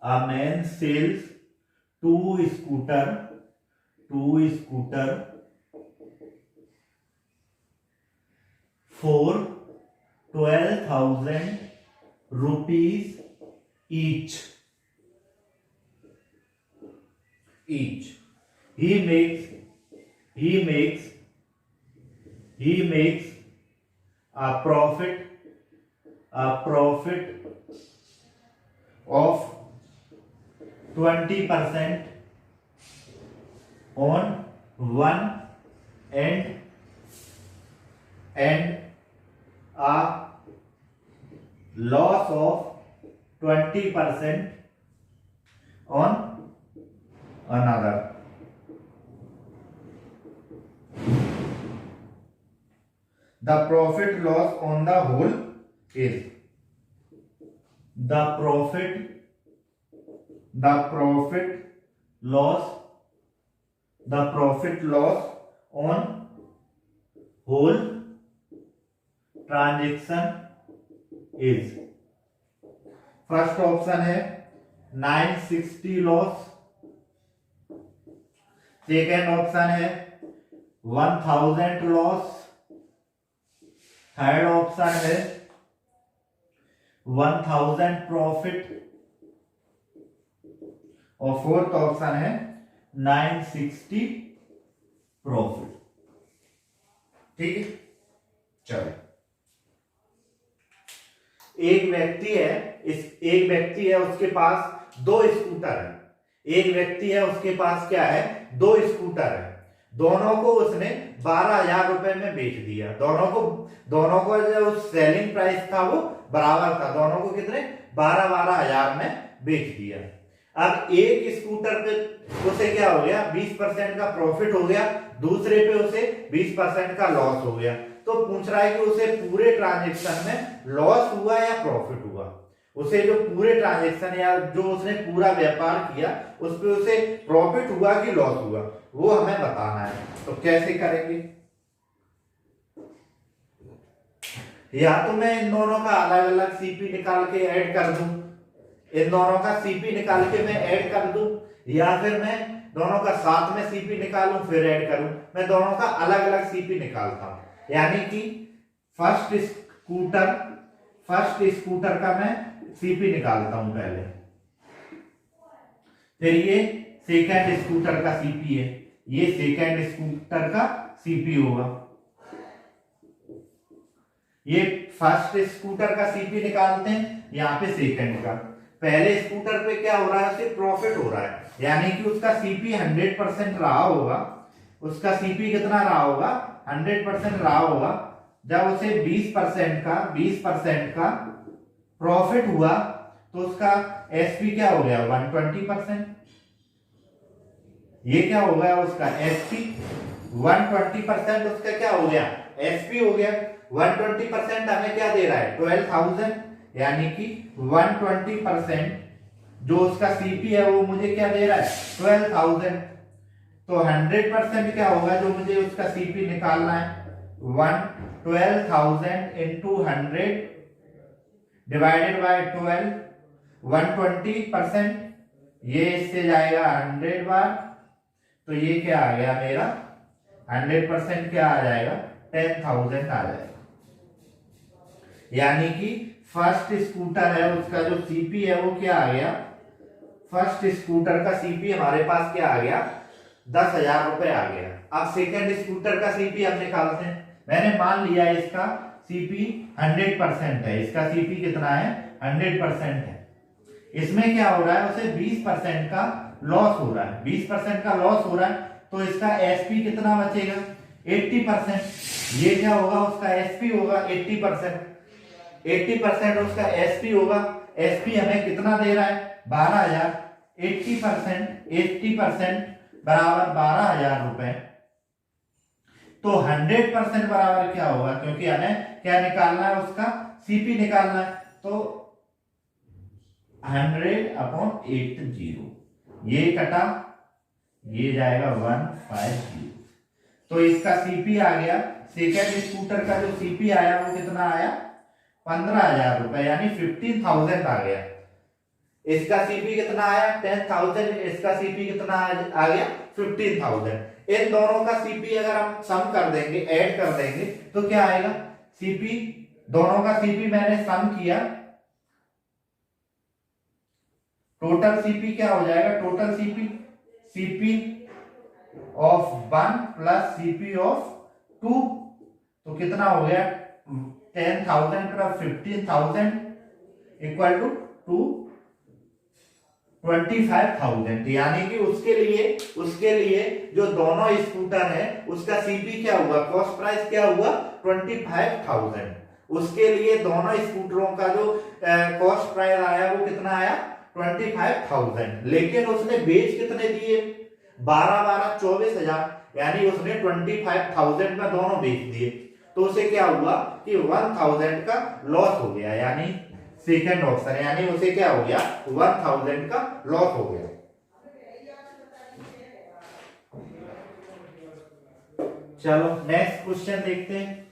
A man sells two scooter for 12,000 rupees each. He makes a profit of 20% on one end and a loss of 20% on another. The profit loss on the whole is the profit loss on whole transaction is, first option है 960 लॉस, सेकेंड ऑप्शन है 1000 लॉस, थर्ड ऑप्शन है 1000 प्रॉफिट और फोर्थ ऑप्शन है 960 प्रॉफिट। ठीक है, चलो एक व्यक्ति है उसके पास दो स्कूटर है। एक व्यक्ति है उसके पास क्या है दो स्कूटर है, दोनों को उसने 12,000 रुपए में बेच दिया। दोनों को जो सेलिंग प्राइस था वो बराबर था, दोनों को कितने 12,000 में बेच दिया। अब एक स्कूटर पे उसे क्या हो गया 20% का प्रॉफिट हो गया, दूसरे पे उसे 20% का लॉस हो गया। तो पूछ रहा है कि उसे पूरे ट्रांजैक्शन में लॉस हुआ या प्रॉफिट हुआ। उसे जो पूरे ट्रांजैक्शन या जो उसने पूरा व्यापार किया उस पे उसे प्रॉफिट हुआ कि लॉस हुआ वो हमें बताना है। तो कैसे करेंगे, या तो मैं इन दोनों का अलग अलग सीपी निकाल के ऐड कर दूं, इन दोनों का सीपी निकाल के मैं ऐड कर दूं, या फिर मैं दोनों का साथ में सीपी निकालूं फिर ऐड करूं। मैं दोनों का अलग अलग सीपी निकालता हूं, यानी कि फर्स्ट स्कूटर का मैं सीपी निकालता हूं पहले, फिर ये सेकंड स्कूटर का सीपी है, ये सेकंड स्कूटर का सीपी होगा। ये फर्स्ट स्कूटर का सीपी निकालते हैं, यहाँ पे सेकंड का। पहले स्कूटर पे क्या हो रहा है उसे प्रॉफिट हो रहा है, यानी कि उसका सीपी 100% रहा होगा। उसका सीपी कितना रहा होगा 100% रहा होगा। जब उसे 20% का प्रॉफिट हुआ तो उसका एसपी क्या हो गया 120%। ये क्या हो गया उसका एसपी 120% उसका क्या हो गया एसपी हो गया। 120% हमें क्या दे रहा है 12,000, यानी कि 120% जो उसका सीपी है वो मुझे क्या दे रहा है 12,000। तो 100% क्या होगा जो मुझे उसका सीपी निकालना है 12,000 इंटू 100 डिवाइडेड बाय 12 120%। ये इससे जाएगा 100 बार, तो ये क्या आ गया मेरा 100% क्या आ जाएगा 10,000 आ जाएगा। यानी कि फर्स्ट स्कूटर है उसका जो सीपी है वो क्या आ गया, फर्स्ट स्कूटर का सीपी हमारे पास क्या आ गया 10,000 रुपए आ गया। अब सेकंड स्कूटर का सीपी हम निकालते हैं। मैंने मान लिया इसका सीपी 100% है, इसका सीपी कितना है 100% है। इसमें क्या हो रहा है उसे 20% का लॉस हो रहा है, 20% का लॉस हो रहा है, तो इसका एसपी कितना बचेगा 80%। ये क्या होगा उसका एसपी होगा 80%, 80% उसका एसपी होगा। एसपी हमें कितना दे रहा है 12,000, 80% बराबर 12,000 रुपए। तो 100% बराबर क्या होगा, क्योंकि हमें क्या निकालना है उसका सीपी निकालना है, तो 100/80 ये कटा, ये जाएगा 150। तो इसका सीपी आ गया, सेकेंड स्कूटर का जो सीपी आया वो कितना आया 15,000 रुपए, यानी 15,000 आ गया। इसका सीपी कितना आया 10,000, इसका सीपी कितना आ गया 15,000। इन दोनों का सीपी अगर हम सम कर देंगे, ऐड कर देंगे, तो क्या आएगा सीपी, दोनों का सीपी मैंने सम किया, टोटल सीपी क्या हो जाएगा, total CP CP of 1 plus CP of 2, तो कितना हो गया 10,000 प्लस 15,000 इक्वल टू 25,000। यानी कि उसके लिए जो दोनों स्कूटर है उसका सीपी क्या हुआ, कॉस्ट प्राइस क्या हुआ 25,000। उसके लिए दोनों स्कूटरों का जो कॉस्ट प्राइस आया वो कितना आया 25,000। लेकिन उसने बेच कितने दिए 12 24,000, यानी उसने 25,000 में दोनों बेच दिए, तो उसे क्या हुआ कि 1,000 का लॉस हो गया, यानी सेकंड ऑप्शन, यानी उसे क्या हो गया 1,000 का लॉस हो गया। चलो नेक्स्ट क्वेश्चन देखते हैं।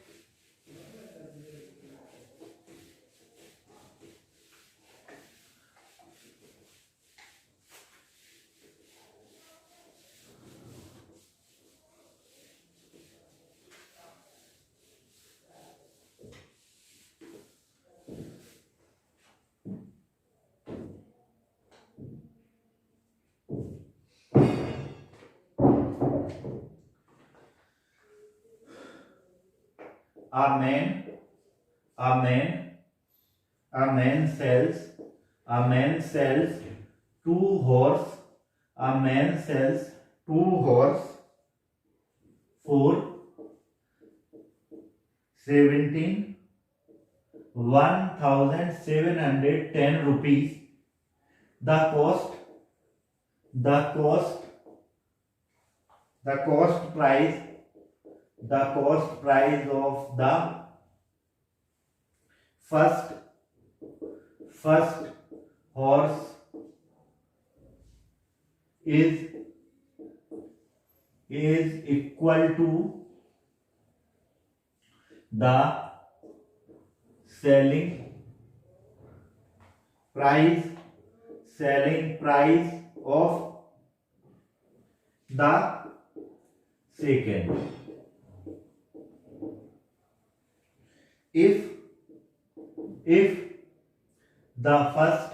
A man sells two horse. A man sells two horse for 1,710 rupees. The cost price of the first horse is equal to the selling price of the second. If the first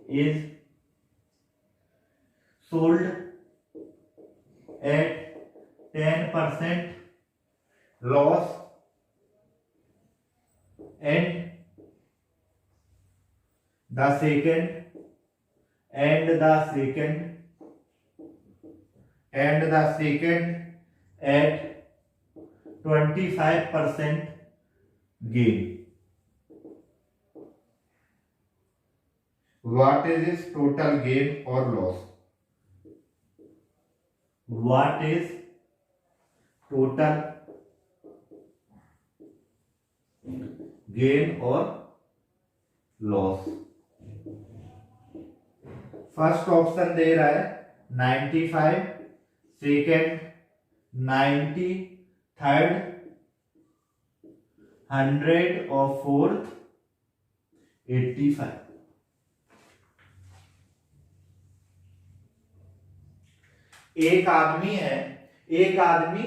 is sold at 10% loss and the second at 25% gain, what is his total gain or loss? What is total gain और लॉस। फर्स्ट ऑप्शन दे रहा है 95, सेकेंड 90, थर्ड 100 और फोर्थ 85। एक आदमी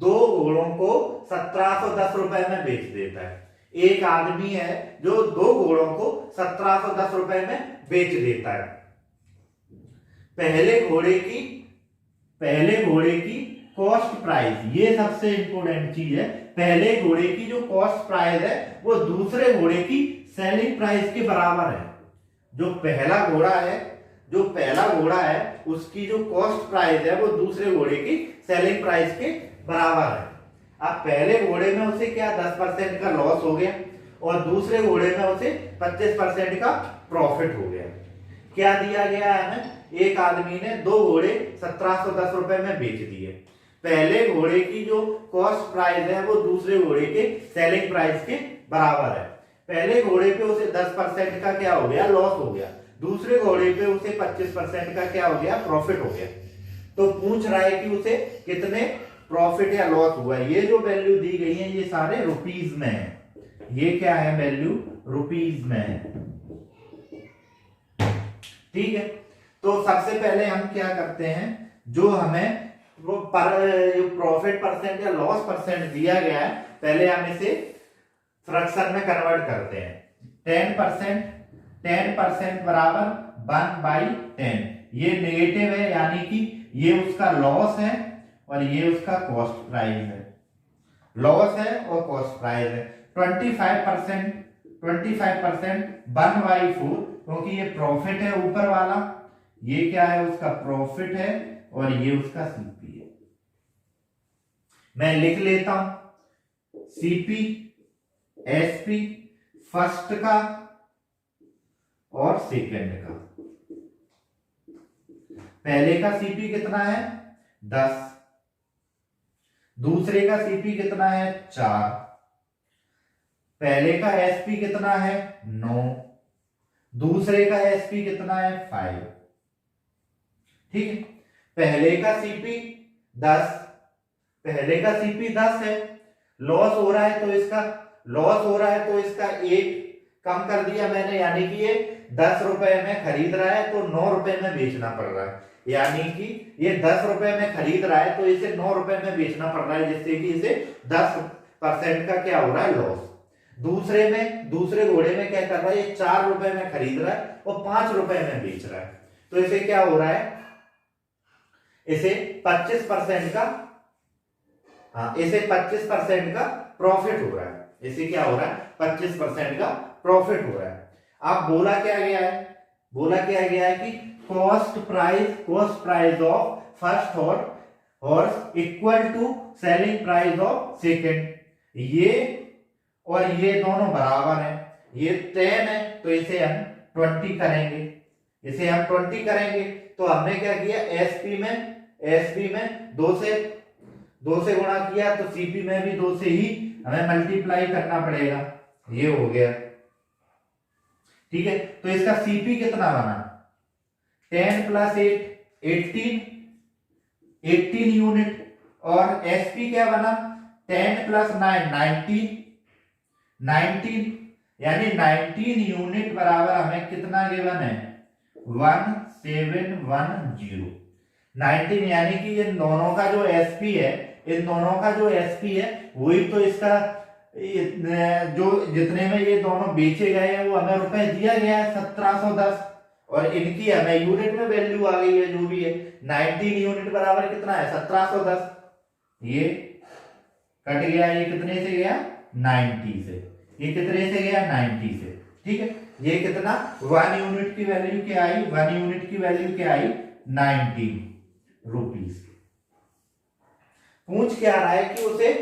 2 घोड़ों को 1710 रुपए में बेच देता है। एक आदमी है जो 2 घोड़ों को 1710 रुपए में बेच देता है। पहले घोड़े की कॉस्ट प्राइस, ये सबसे इंपोर्टेंट चीज है। पहले घोड़े की जो कॉस्ट प्राइस है वो दूसरे घोड़े की सेलिंग प्राइस के बराबर है। जो पहला घोड़ा है उसकी जो कॉस्ट प्राइस है वो दूसरे घोड़े की सेलिंग प्राइस के बराबर है। अब पहले घोड़े में उसे क्या 10% का लॉस हो गया और दूसरे घोड़े में उसे 25% का प्रॉफिट हो गया। क्या दिया गया है हमें? एक आदमी ने 2 घोड़े 1710 रुपए में बेच दिए। पहले घोड़े की जो कॉस्ट प्राइस है वो दूसरे घोड़े के सेलिंग प्राइस के बराबर है। पहले घोड़े पे उसे 10% का क्या हो गया? लॉस हो गया। दूसरे घोड़े पे उसे 25% का क्या हो गया? प्रॉफिट हो गया। तो पूछ रहा है कि उसे कितने प्रॉफिट या लॉस हुआ। ये जो वैल्यू दी गई है ये सारे रुपीज में है। ये क्या है? वैल्यू रुपीज में है। ठीक है, तो सबसे पहले हम क्या करते हैं, जो हमें वो प्रॉफिट परसेंट या लॉस परसेंट दिया गया है, पहले हम इसे फ्रैक्शन में कन्वर्ट करते हैं। 10% बराबर 1/10। ये नेगेटिव है यानी कि ये उसका लॉस है और ये उसका कॉस्ट प्राइस है। लॉस है और कॉस्ट प्राइस है। 25% 1/4 क्योंकि ये प्रॉफिट है ऊपर वाला, ये क्या है? उसका प्रॉफिट है और ये उसका सीपी है। मैं लिख लेता हूं सीपी एसपी फर्स्ट का और सेकंड का। पहले का सीपी कितना है? 10। दूसरे का सीपी कितना है? 4। पहले का एसपी कितना है? 9। दूसरे का एसपी कितना है? 5। ठीक है, पहले का सीपी 10, पहले का सीपी 10 है। लॉस हो रहा है तो इसका 1 कम कर दिया मैंने, यानी कि ये 10 रुपए में खरीद रहा है तो 9 रुपए में बेचना पड़ रहा है। यानी कि ये 10 रुपए में खरीद रहा है तो इसे 9 रुपए में बेचना पड़ रहा है, जिससे कि इसे 10% का क्या हो रहा है? लॉस। दूसरे घोड़े में क्या कर रहा है? ये 4 रुपए में खरीद रहा है और 5 रुपए में बेच रहा है, तो इसे क्या हो रहा है? इसे 25% का प्रॉफिट हो रहा है। इसे क्या हो रहा है? 25% का प्रॉफिट हो रहा है। अब बोला क्या गया है कि cost price of first horse equal to selling price of second. ये और ये दोनों बराबर हैं। ये 10 है तो इसे हम 20 करेंगे। तो हमने क्या किया? एसपी में 2 से गुणा किया तो सीपी में भी 2 से ही हमें मल्टीप्लाई करना पड़ेगा। ये हो गया। ठीक है, तो इसका सीपी कितना बना? 10 + 8 18 यूनिट। और एसपी क्या बना? 10 + 9 19 यानी 19 यूनिट बराबर हमें कितना गिवन है? 1710। 19 यानी कि इन दोनों का जो एसपी है वही तो इसका जो जितने में ये दोनों बेचे गए हैं वो हमें रुपए दिया गया है 1710, और इनकी हमें यूनिट में वैल्यू आ गई है जो भी है। 19 यूनिट बराबर कितना है? 1710। ये कट गया, ये कितने से गया? 90 से। ये कितने से गया? 90 से। ठीक है, ये कितना? 1 यूनिट की वैल्यू क्या आई? 1 यूनिट की वैल्यू क्या आई? 90 रुपीस। पूछ क्या रहा है कि उसे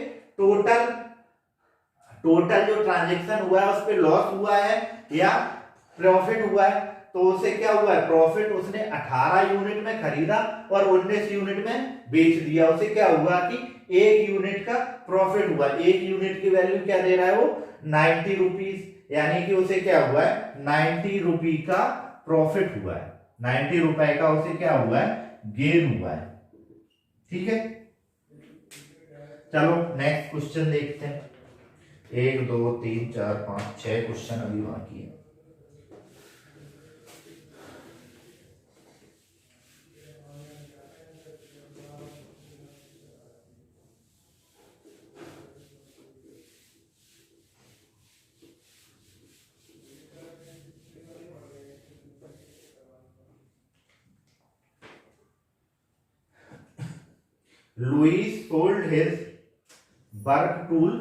टोटल जो ट्रांजैक्शन हुआ है उस पे लॉस हुआ है या प्रॉफिट हुआ है। तो उसे क्या हुआ है? प्रॉफिट उसने 18 यूनिट में खरीदा और 19 यूनिट में बेच दिया। उसे क्या हुआ कि 1 यूनिट का प्रॉफिट हुआ। 1 यूनिट की वैल्यू क्या दे रहा है? वो 90 रुपीज, यानी कि उसे क्या हुआ है, 90 रुपी का प्रॉफिट हुआ है, 90 रुपए का उसे क्या हुआ है, गेन हुआ है। ठीक है, चलो नेक्स्ट क्वेश्चन देखते हैं। 1 2 3 4 5 6 क्वेश्चन अभी बाकी है। Louis sold his work tool.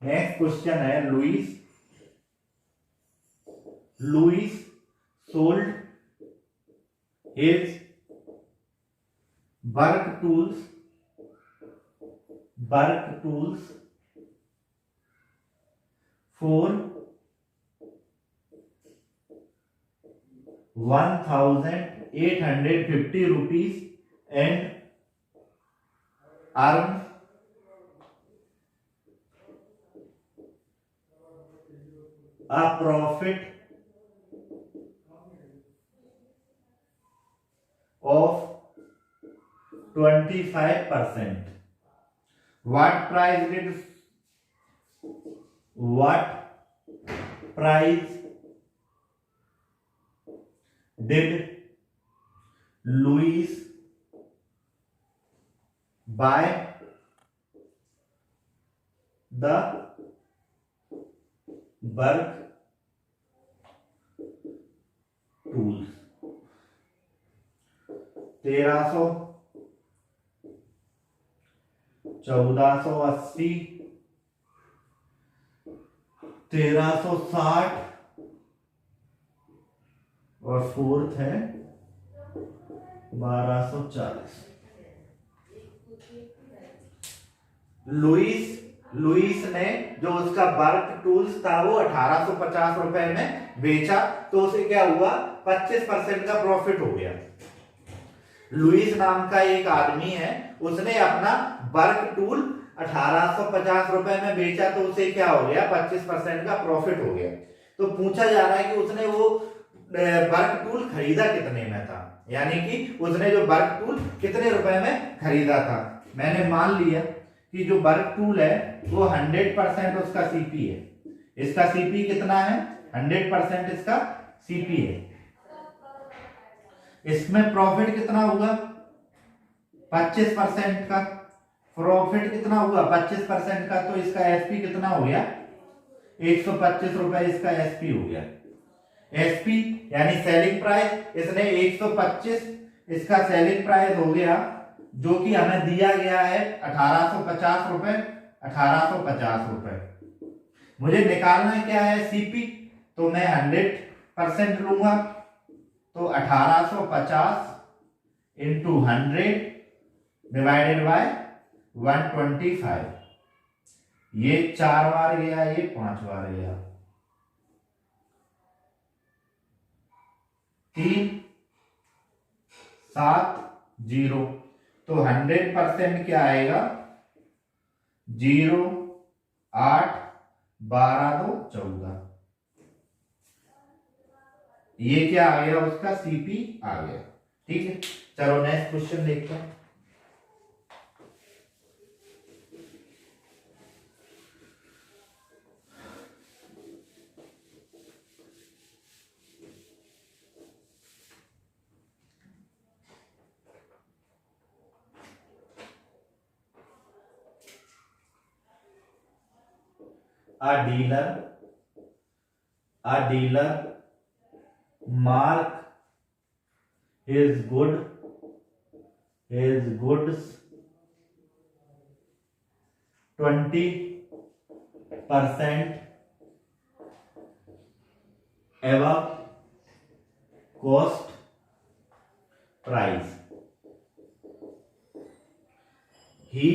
Next question है, Louis sold his work tools for 1850 rupees and earn a profit of 25%. What price did Louis buy the work tools? 1300, 1480, 1360 और फोर्थ है 1240। लुइस ने जो उसका वर्क टूल्स था वो 1850 रुपए में बेचा, तो उसे क्या हुआ, 25% का प्रॉफिट हो गया। लुइस नाम का एक आदमी है, उसने अपना वर्क टूल 1850 रुपए में बेचा, तो उसे क्या हो गया, 25% का प्रॉफिट हो गया। तो पूछा जा रहा है कि उसने वो वर्क टूल खरीदा कितने में था, यानी कि उसने जो वर्क टूल कितने रुपए में खरीदा था। मैंने मान लिया कि जो वर्क टूल है वो 100% उसका सीपी है। इसका सीपी कितना है, 100% इसका सीपी है। इसमें प्रॉफिट कितना होगा, 25% का प्रॉफिट कितना हुआ, 25% का, तो इसका एसपी कितना हो गया, 125 रुपए इसका एसपी हो गया। एसपी यानी सेलिंग प्राइस, इसने 125 इसका सेलिंग प्राइस हो गया, जो कि हमें दिया गया है 1850 रुपए। 1850 रुपए मुझे निकालना क्या है, सीपी, तो मैं 100% लूंगा, तो 1850 इंटू 100 डिवाइडेड बाय 125। ये 4 बार गया, ये 5 बार गया, 3 7 0, तो 100% क्या आएगा, 0 8 12 2 14। ये क्या आ गया, उसका सीपी आ गया। ठीक है, चलो नेक्स्ट क्वेश्चन देखते हैं। A dealer mark his goods 20% above cost price. He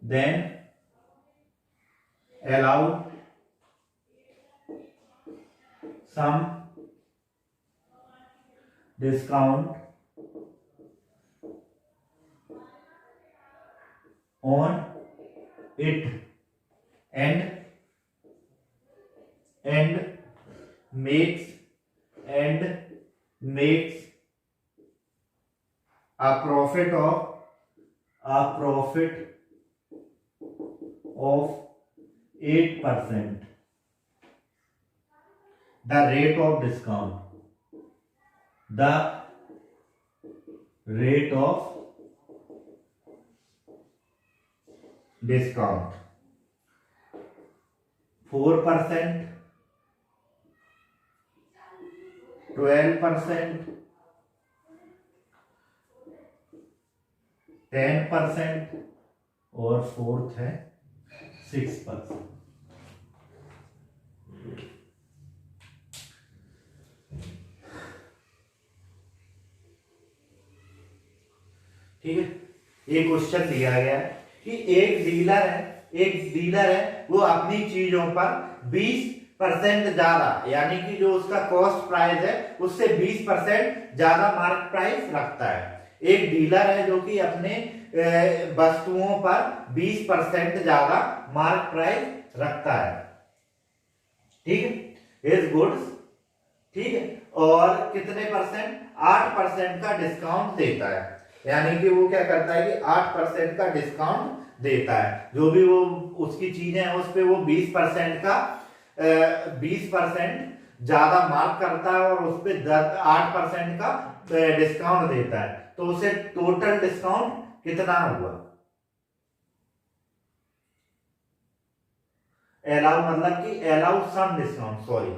then allowed some discount on it and makes a profit of 8%. The rate of discount, the rate of discount 4%, 12%, 10% और फोर्थ है 6%। ठीक है, ये क्वेश्चन दिया गया है कि एक डीलर है वो अपनी चीजों पर 20% ज्यादा, यानी कि जो उसका कॉस्ट प्राइस है उससे 20% ज्यादा मार्क प्राइस रखता है। एक डीलर है जो कि अपने वस्तुओं पर 20% ज्यादा मार्क प्राइस रखता है। ठीक है, इज गुड्स, ठीक है, और कितने परसेंट, 8% का डिस्काउंट देता है। यानी कि वो क्या करता है कि 8% का डिस्काउंट देता है। जो भी वो उसकी चीजें हैं उस पे वो 20% का 20% ज्यादा मार्क करता है और उस पे 8% का डिस्काउंट देता है। तो उसे टोटल डिस्काउंट कितना हुआ? अलाउ मतलब कि अलाउ सम डिस्काउंट, सॉरी,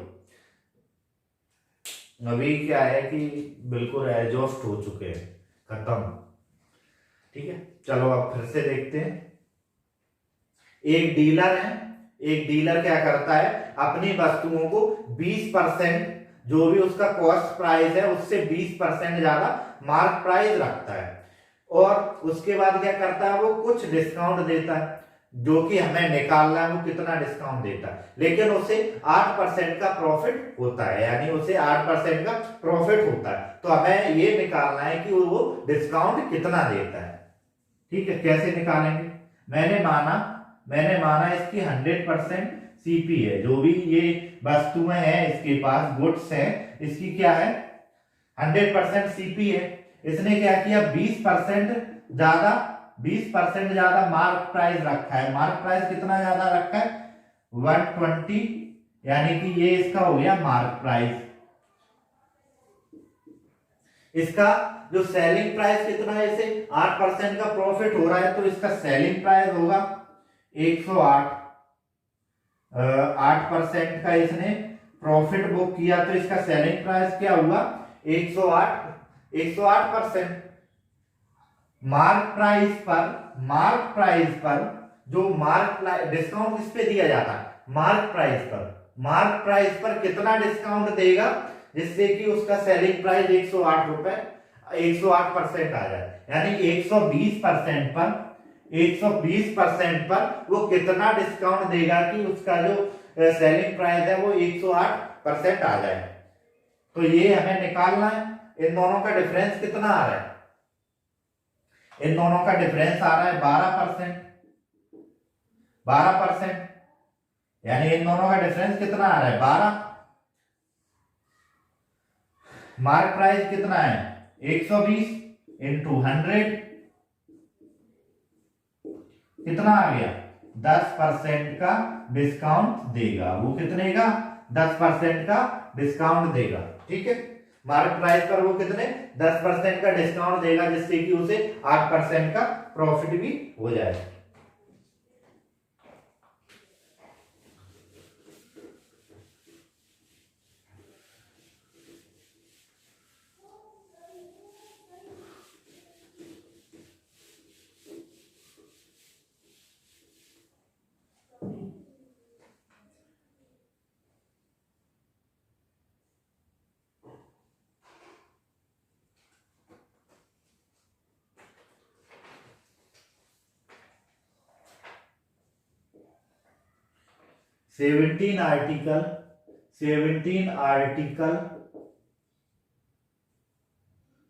अभी क्या है कि बिल्कुल एग्जॉस्ट हो चुके हैं, खत्म। ठीक है, चलो अब फिर से देखते हैं। एक डीलर क्या करता है, अपनी वस्तुओं को 20%, जो भी उसका कॉस्ट प्राइस है उससे 20% ज्यादा मार्क प्राइस रखता है, और उसके बाद क्या करता है, वो कुछ डिस्काउंट देता है, जो कि हमें निकालना है वो कितना डिस्काउंट देता है। लेकिन उसे 8% का प्रॉफिट होता है, यानी उसे 8% का प्रॉफिट होता है। तो हमें ये निकालना है कि वो डिस्काउंट कितना देता है। ठीक है, कैसे निकालेंगे? मैंने माना इसकी 100% सीपी है, जो भी ये वस्तुएं हैं इसके पास, गुड्स है, इसकी क्या है, 100% सीपी है। इसने क्या किया, 20% ज्यादा मार्क प्राइस रखा है। मार्क प्राइस कितना ज्यादा रखा है, 120, यानी कि ये इसका हो गया मार्क प्राइस। इसका जो सेलिंग प्राइस कितना है, इसे 8% का प्रॉफिट हो रहा है, तो इसका सेलिंग प्राइस होगा 108। 8% का इसने प्रॉफिट बुक किया, तो इसका सेलिंग प्राइस क्या हुआ, 108%। मार्क प्राइस पर जो डिस्काउंट किस पे दिया जाता है, मार्क प्राइस पर कितना डिस्काउंट देगा जिससे कि उसका सेलिंग प्राइस 108 रुपए, 108% आ जाए। यानी 120% पर वो कितना डिस्काउंट देगा कि उसका जो सेलिंग प्राइस है वो 108% आ जाए। तो ये हमें निकालना है। इन दोनों का डिफरेंस कितना आ रहा है, इन दोनों का डिफरेंस आ रहा है 12%, यानी इन दोनों का डिफरेंस कितना आ रहा है, 12। मार्क प्राइस कितना है, 120 इंटू 100, कितना आ गया, 10% का डिस्काउंट देगा। वो कितने का, 10% का डिस्काउंट देगा। ठीक है, मार्क प्राइस पर वो कितने, 10% का डिस्काउंट देगा, जिससे कि उसे 8% का प्रॉफिट भी हो जाए। 17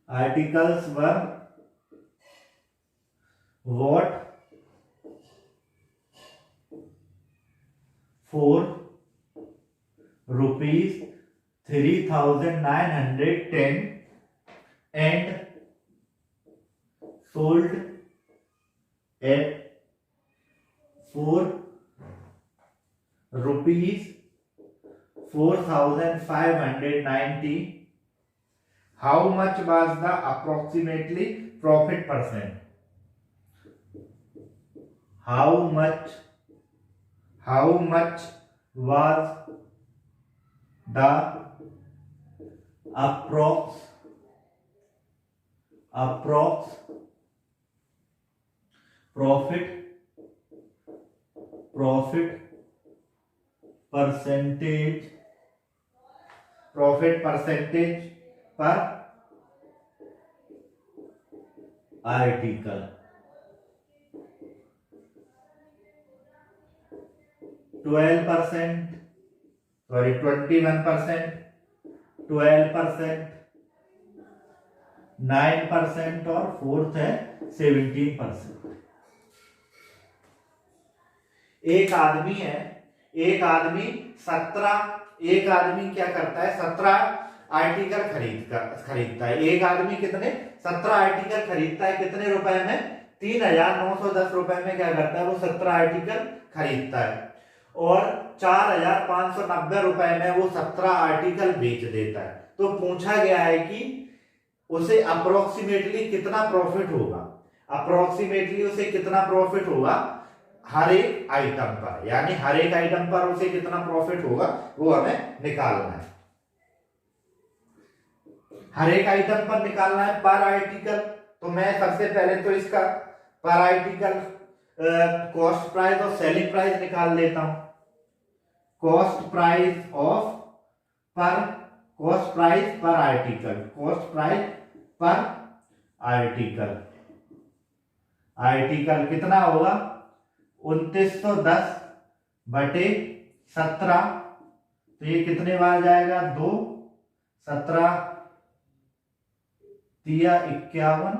articles were what for rupees 3,910 and sold at for rupees 4,590. How much was the approximately profit percent? How much was the approx profit percentage per article? 12%, sorry 21%, 12%, 9% और फोर्थ है 17%। एक आदमी क्या करता है, 17 आर्टिकल खरीदता है। एक आदमी कितने 17 आर्टिकल खरीदता है, कितने रुपए में? 3,910 रुपए में क्या करता है वो 17 आर्टिकल खरीदता है और 4,590 रुपए में वो 17 आर्टिकल बेच देता है। तो पूछा गया है कि उसे अप्रोक्सीमेटली कितना प्रॉफिट होगा, हर एक आइटम पर, यानी हर एक आइटम पर उसे कितना प्रॉफिट होगा वो हमें निकालना है। हर एक आइटम पर निकालना है पर आर्टिकल। तो मैं सबसे पहले तो इसका पर आर्टिकल कॉस्ट प्राइस और सेलिंग प्राइस निकाल लेता हूं। कॉस्ट प्राइस पर आर्टिकल कितना होगा? 2910 बटे 17। तो ये कितने बार जाएगा? 2, 17 तिया 51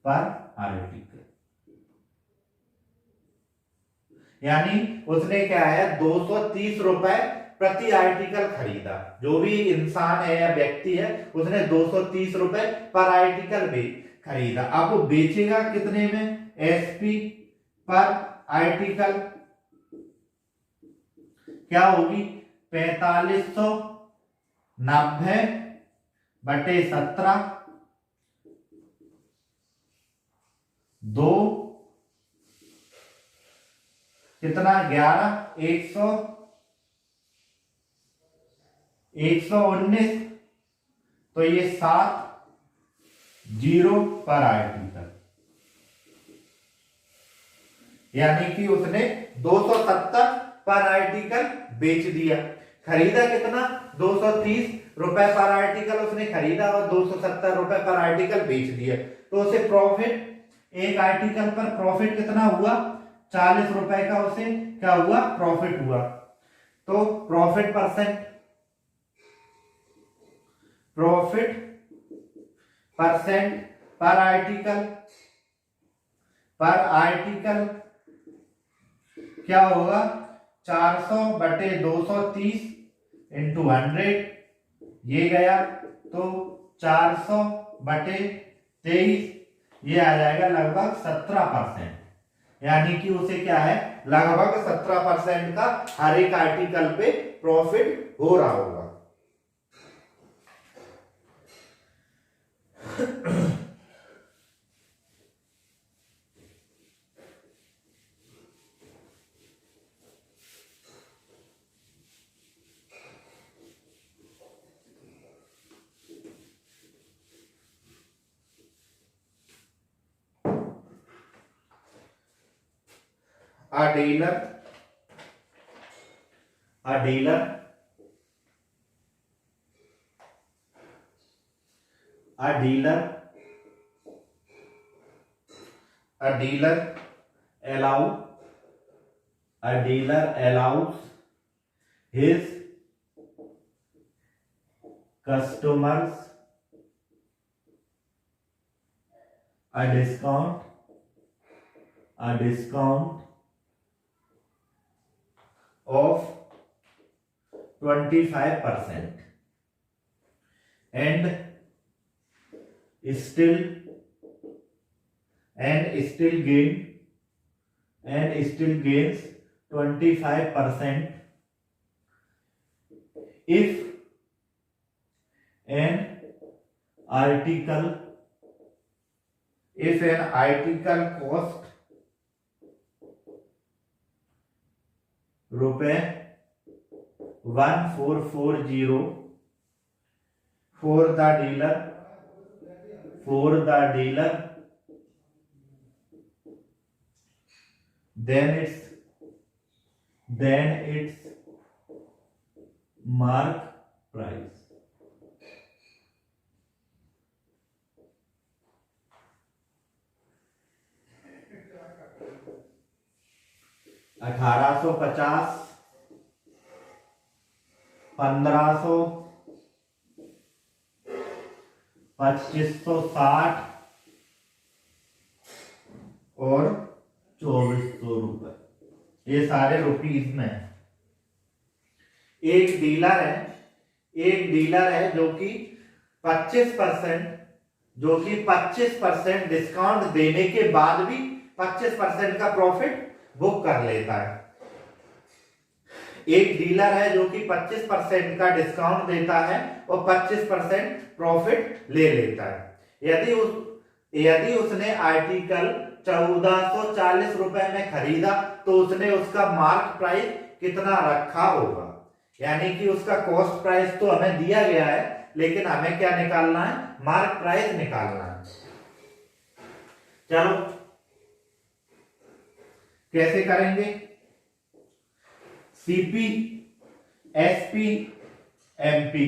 पर आर्टिकल। यानी उसने क्या है 230 रुपए प्रति आर्टिकल खरीदा। जो भी इंसान है या व्यक्ति है उसने 230 रुपए पर आर्टिकल भी खरीदा। अब वो बेचेगा कितने में? एसपी पर आर्टिकल क्या होगी? 4590 बटे 17, 2 कितना 11, 119। तो ये 7 0 पर आर्टिकल, यानी कि उसने 270 पर आर्टिकल बेच दिया। खरीदा कितना? 230 रुपए पर आर्टिकल उसने खरीदा और 270 रुपए पर आर्टिकल बेच दिया। तो उसे प्रॉफिट, एक आर्टिकल पर प्रॉफिट कितना हुआ? 40 रुपए का उसे क्या हुआ? प्रॉफिट हुआ। तो प्रॉफिट परसेंट पर आर्टिकल क्या होगा? 400 बटे 230 इंटू 100 ये गया। तो 400 बटे 23 ये आ जाएगा लगभग 17%। यानी कि उसे क्या है लगभग 17% का हर एक आर्टिकल पे प्रॉफिट हो रहा होगा। A dealer allows his customers a discount of 25% and still gains 25% if an article cost ₹1440 for the dealer, then its mark price. $1850, $1500, $2560 और ₹2400, ये सारे रुपीज में है। एक डीलर है जो कि 25% डिस्काउंट देने के बाद भी 25% का प्रॉफिट बुक कर लेता है। एक डीलर है जो कि 25% का डिस्काउंट देता है और 25% प्रॉफिट ले लेता है। यदि उसने आर्टिकल 1440 रुपए में खरीदा तो उसने उसका मार्क प्राइस कितना रखा होगा, यानी कि उसका कॉस्ट प्राइस तो हमें दिया गया है, लेकिन हमें क्या निकालना है, मार्क प्राइस निकालना है। चलो कैसे करेंगे, सीपी, एसपी, एमपी,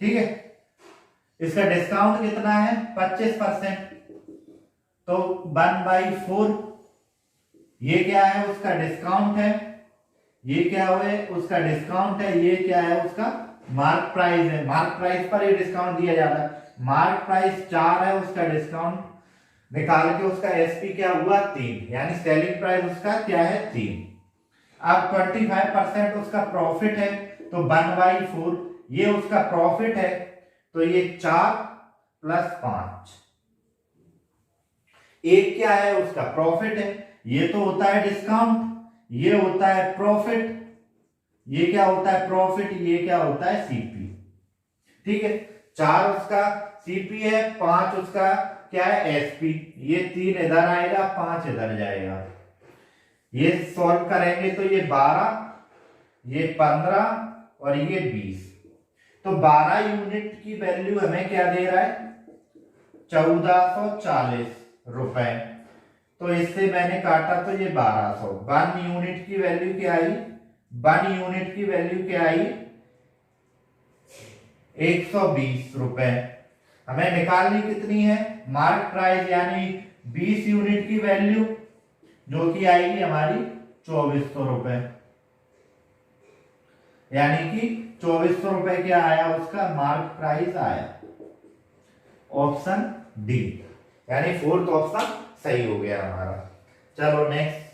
ठीक है। इसका डिस्काउंट कितना है, 25%, तो 1/4 ये क्या है, उसका डिस्काउंट है, ये क्या है, उसका डिस्काउंट है, ये क्या है, उसका मार्क प्राइस है। मार्क प्राइस पर ये डिस्काउंट दिया जाता है। मार्क प्राइस 4 है, उसका डिस्काउंट निकाल के उसका एसपी क्या हुआ, 3, यानी सेलिंग प्राइस उसका क्या है, 3। अब 25% उसका प्रॉफिट है, तो 1/4 ये उसका प्रॉफिट है, तो ये 4 + 5, एक क्या है, उसका प्रॉफिट है, ये तो होता है डिस्काउंट, ये होता है प्रॉफिट, ये क्या होता है प्रॉफिट, ये क्या होता है सीपी, ठीक है। 4 उसका सीपी है, 5 उसका क्या है, एसपी, ये 3 इधर आएगा, 5 इधर जाएगा। ये सॉल्व करेंगे तो ये 12, ये 15 और ये 20, तो 12 यूनिट की वैल्यू हमें क्या दे रहा है, 1440 रुपए। तो इससे मैंने काटा तो ये 1200। 1 यूनिट की वैल्यू क्या आई, 1 यूनिट की वैल्यू क्या आई, 120 रुपए। हमें निकालनी कितनी है, मार्क प्राइस, यानी 20 यूनिट की वैल्यू जो कि आएगी हमारी 2400 रुपए, यानी कि 2400 रुपए क्या आया, उसका मार्क प्राइस आया। ऑप्शन डी, यानी 4th ऑप्शन सही हो गया हमारा। चलो नेक्स्ट,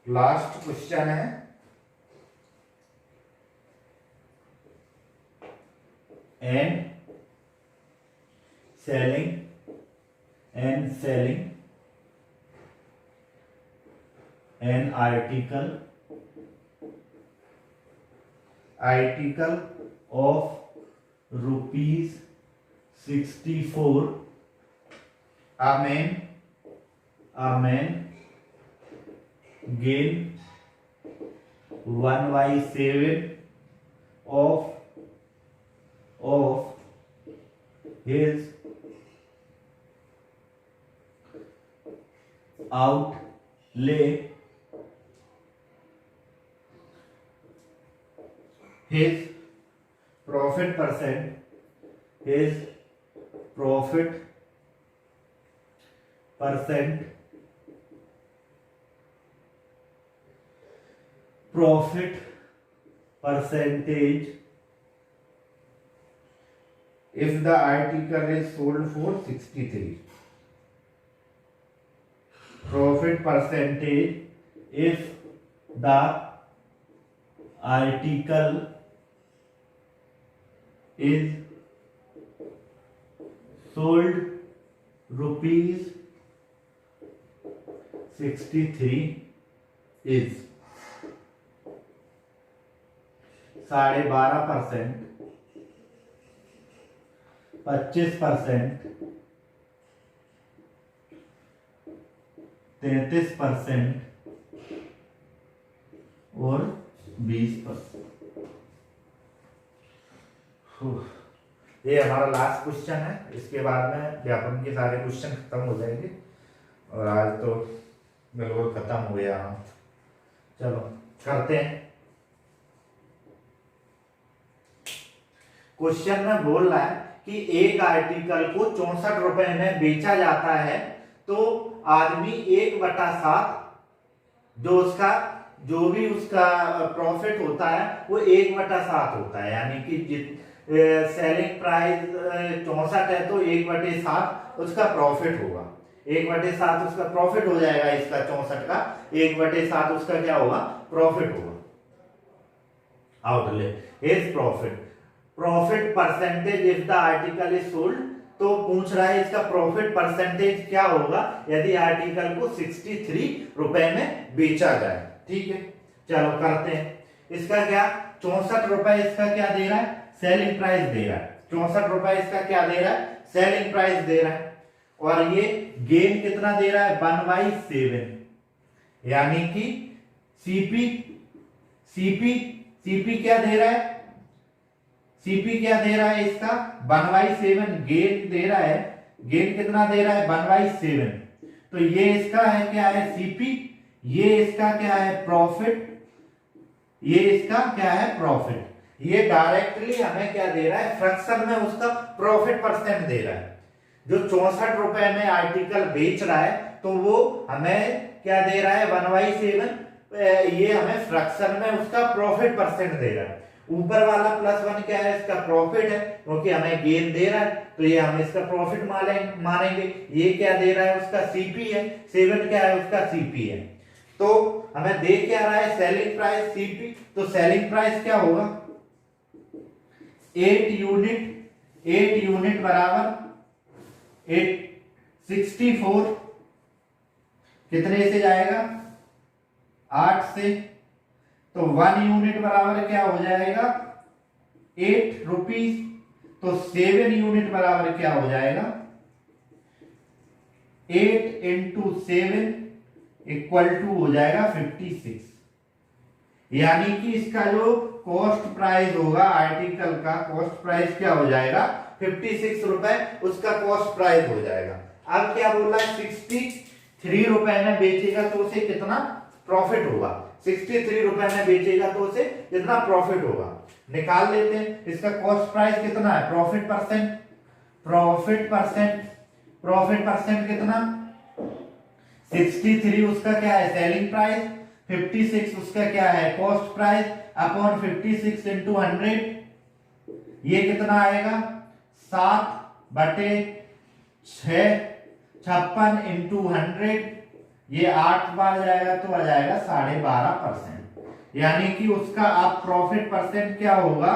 लास्ट क्वेश्चन है, and selling an article of ₹64, a man gain 1/7 of his outlay his profit percent percentage if the article is sold for 63. Profit percentage if the article is sold rupees 63 is 12.5%, 25%, 33% और 20%। ये हमारा लास्ट क्वेश्चन है। इसके बाद में व्याकरण के सारे क्वेश्चन खत्म हो जाएंगे और आज तो बिल्कुल खत्म हो गया। चलो करते हैं। क्वेश्चन में बोल रहा है कि एक आर्टिकल को 64 रुपए में बेचा जाता है तो आदमी 1/7 जो भी उसका प्रॉफिट होता है वो 1/7 होता है, यानी कि सेलिंग प्राइस 64 है तो 1/7 उसका प्रॉफिट होगा। 1/7 उसका प्रॉफिट हो जाएगा, इसका 64 का 1/7 उसका क्या होगा, प्रॉफिट होगा। Outlet is profit percentage if the article is sold, तो पूछ रहा है इसका प्रॉफिट परसेंटेज क्या होगा यदि आर्टिकल को 63 रुपए में बेचा जाए। ठीक है, चलो करते हैं। इसका क्या 64 रुपए इसका क्या दे रहा है, सेलिंग प्राइस दे रहा है। 64 रुपए इसका क्या दे रहा है, सेलिंग प्राइस दे रहा है। और ये गेन कितना दे रहा है, 1/7, यानी कि सीपी क्या दे रहा है, सीपी क्या दे रहा है इसका 1/7 गेन दे रहा है। गेन कितना दे रहा है, 1/7। तो ये इसका है क्या है, सीपी, ये इसका क्या है, प्रॉफिट, ये इसका क्या है, प्रॉफिट। ये डायरेक्टली हमें क्या दे रहा है, फ्रैक्शन में उसका प्रॉफिट परसेंट दे रहा है। जो 64 रुपए में आर्टिकल बेच रहा है तो वो हमें क्या दे रहा है, 1/7, ये हमें फ्रैक्शन में उसका प्रॉफिट परसेंट दे रहा है। ऊपर वाला +1 क्या है, इसका प्रॉफिट है, क्योंकि हमें गेन दे रहा है तो ये हम इसका प्रॉफिट मानेंगे। ये क्या दे रहा है, उसका सीपी है, 7 क्या है, उसका सीपी है। तो हमें दे क्या रहा है, सेलिंग प्राइस सीपी, तो सेलिंग प्राइस क्या होगा, 8 यूनिट बराबर 64 कितने से जाएगा, 8 से, तो 1 यूनिट बराबर क्या हो जाएगा, 8 रुपीज, तो 7 यूनिट बराबर क्या हो जाएगा, 8 × 7 = हो जाएगा 56। यानी कि इसका जो कॉस्ट प्राइस होगा, आर्टिकल का कॉस्ट प्राइस क्या हो जाएगा, 56 रुपए उसका कॉस्ट प्राइस हो जाएगा। अब क्या बोल रहा है, 63 रुपए में बेचेगा तो उसे कितना प्रॉफिट होगा, 63 रुपए में बेचेगा तो उसे कितना प्रॉफिट होगा, निकाल लेते हैं। इसका कॉस्ट प्राइस कितना है, प्रॉफिट परसेंट कितना, 63 उसका क्या है, सेलिंग प्राइस, 56 उसका क्या है, कॉस्ट प्राइस, अपॉन 56 × 100, ये कितना आएगा, 7/6, 56 × 100, ये 8 बार जाएगा तो आ जाएगा 12.5%। यानी कि उसका अब प्रॉफिट परसेंट क्या होगा,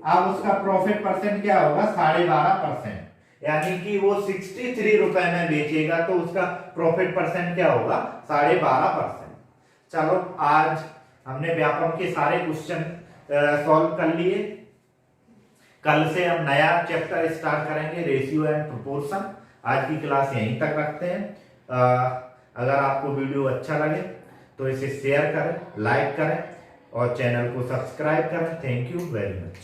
अब उसका प्रॉफिट परसेंट क्या होगा, 12.5%। यानी कि वो 63 रुपए में बेचेगा तो उसका प्रॉफिट परसेंट क्या होगा, 12.5%। चलो आज हमने व्यापम के सारे क्वेश्चन सॉल्व कर लिए। कल से हम नया चैप्टर स्टार्ट करेंगे, रेशियो एंड प्रोपोर्शन। आज की क्लास यहीं तक रखते हैं। अगर आपको वीडियो अच्छा लगे तो इसे शेयर करें, लाइक करें और चैनल को सब्सक्राइब करें। Thank you very much.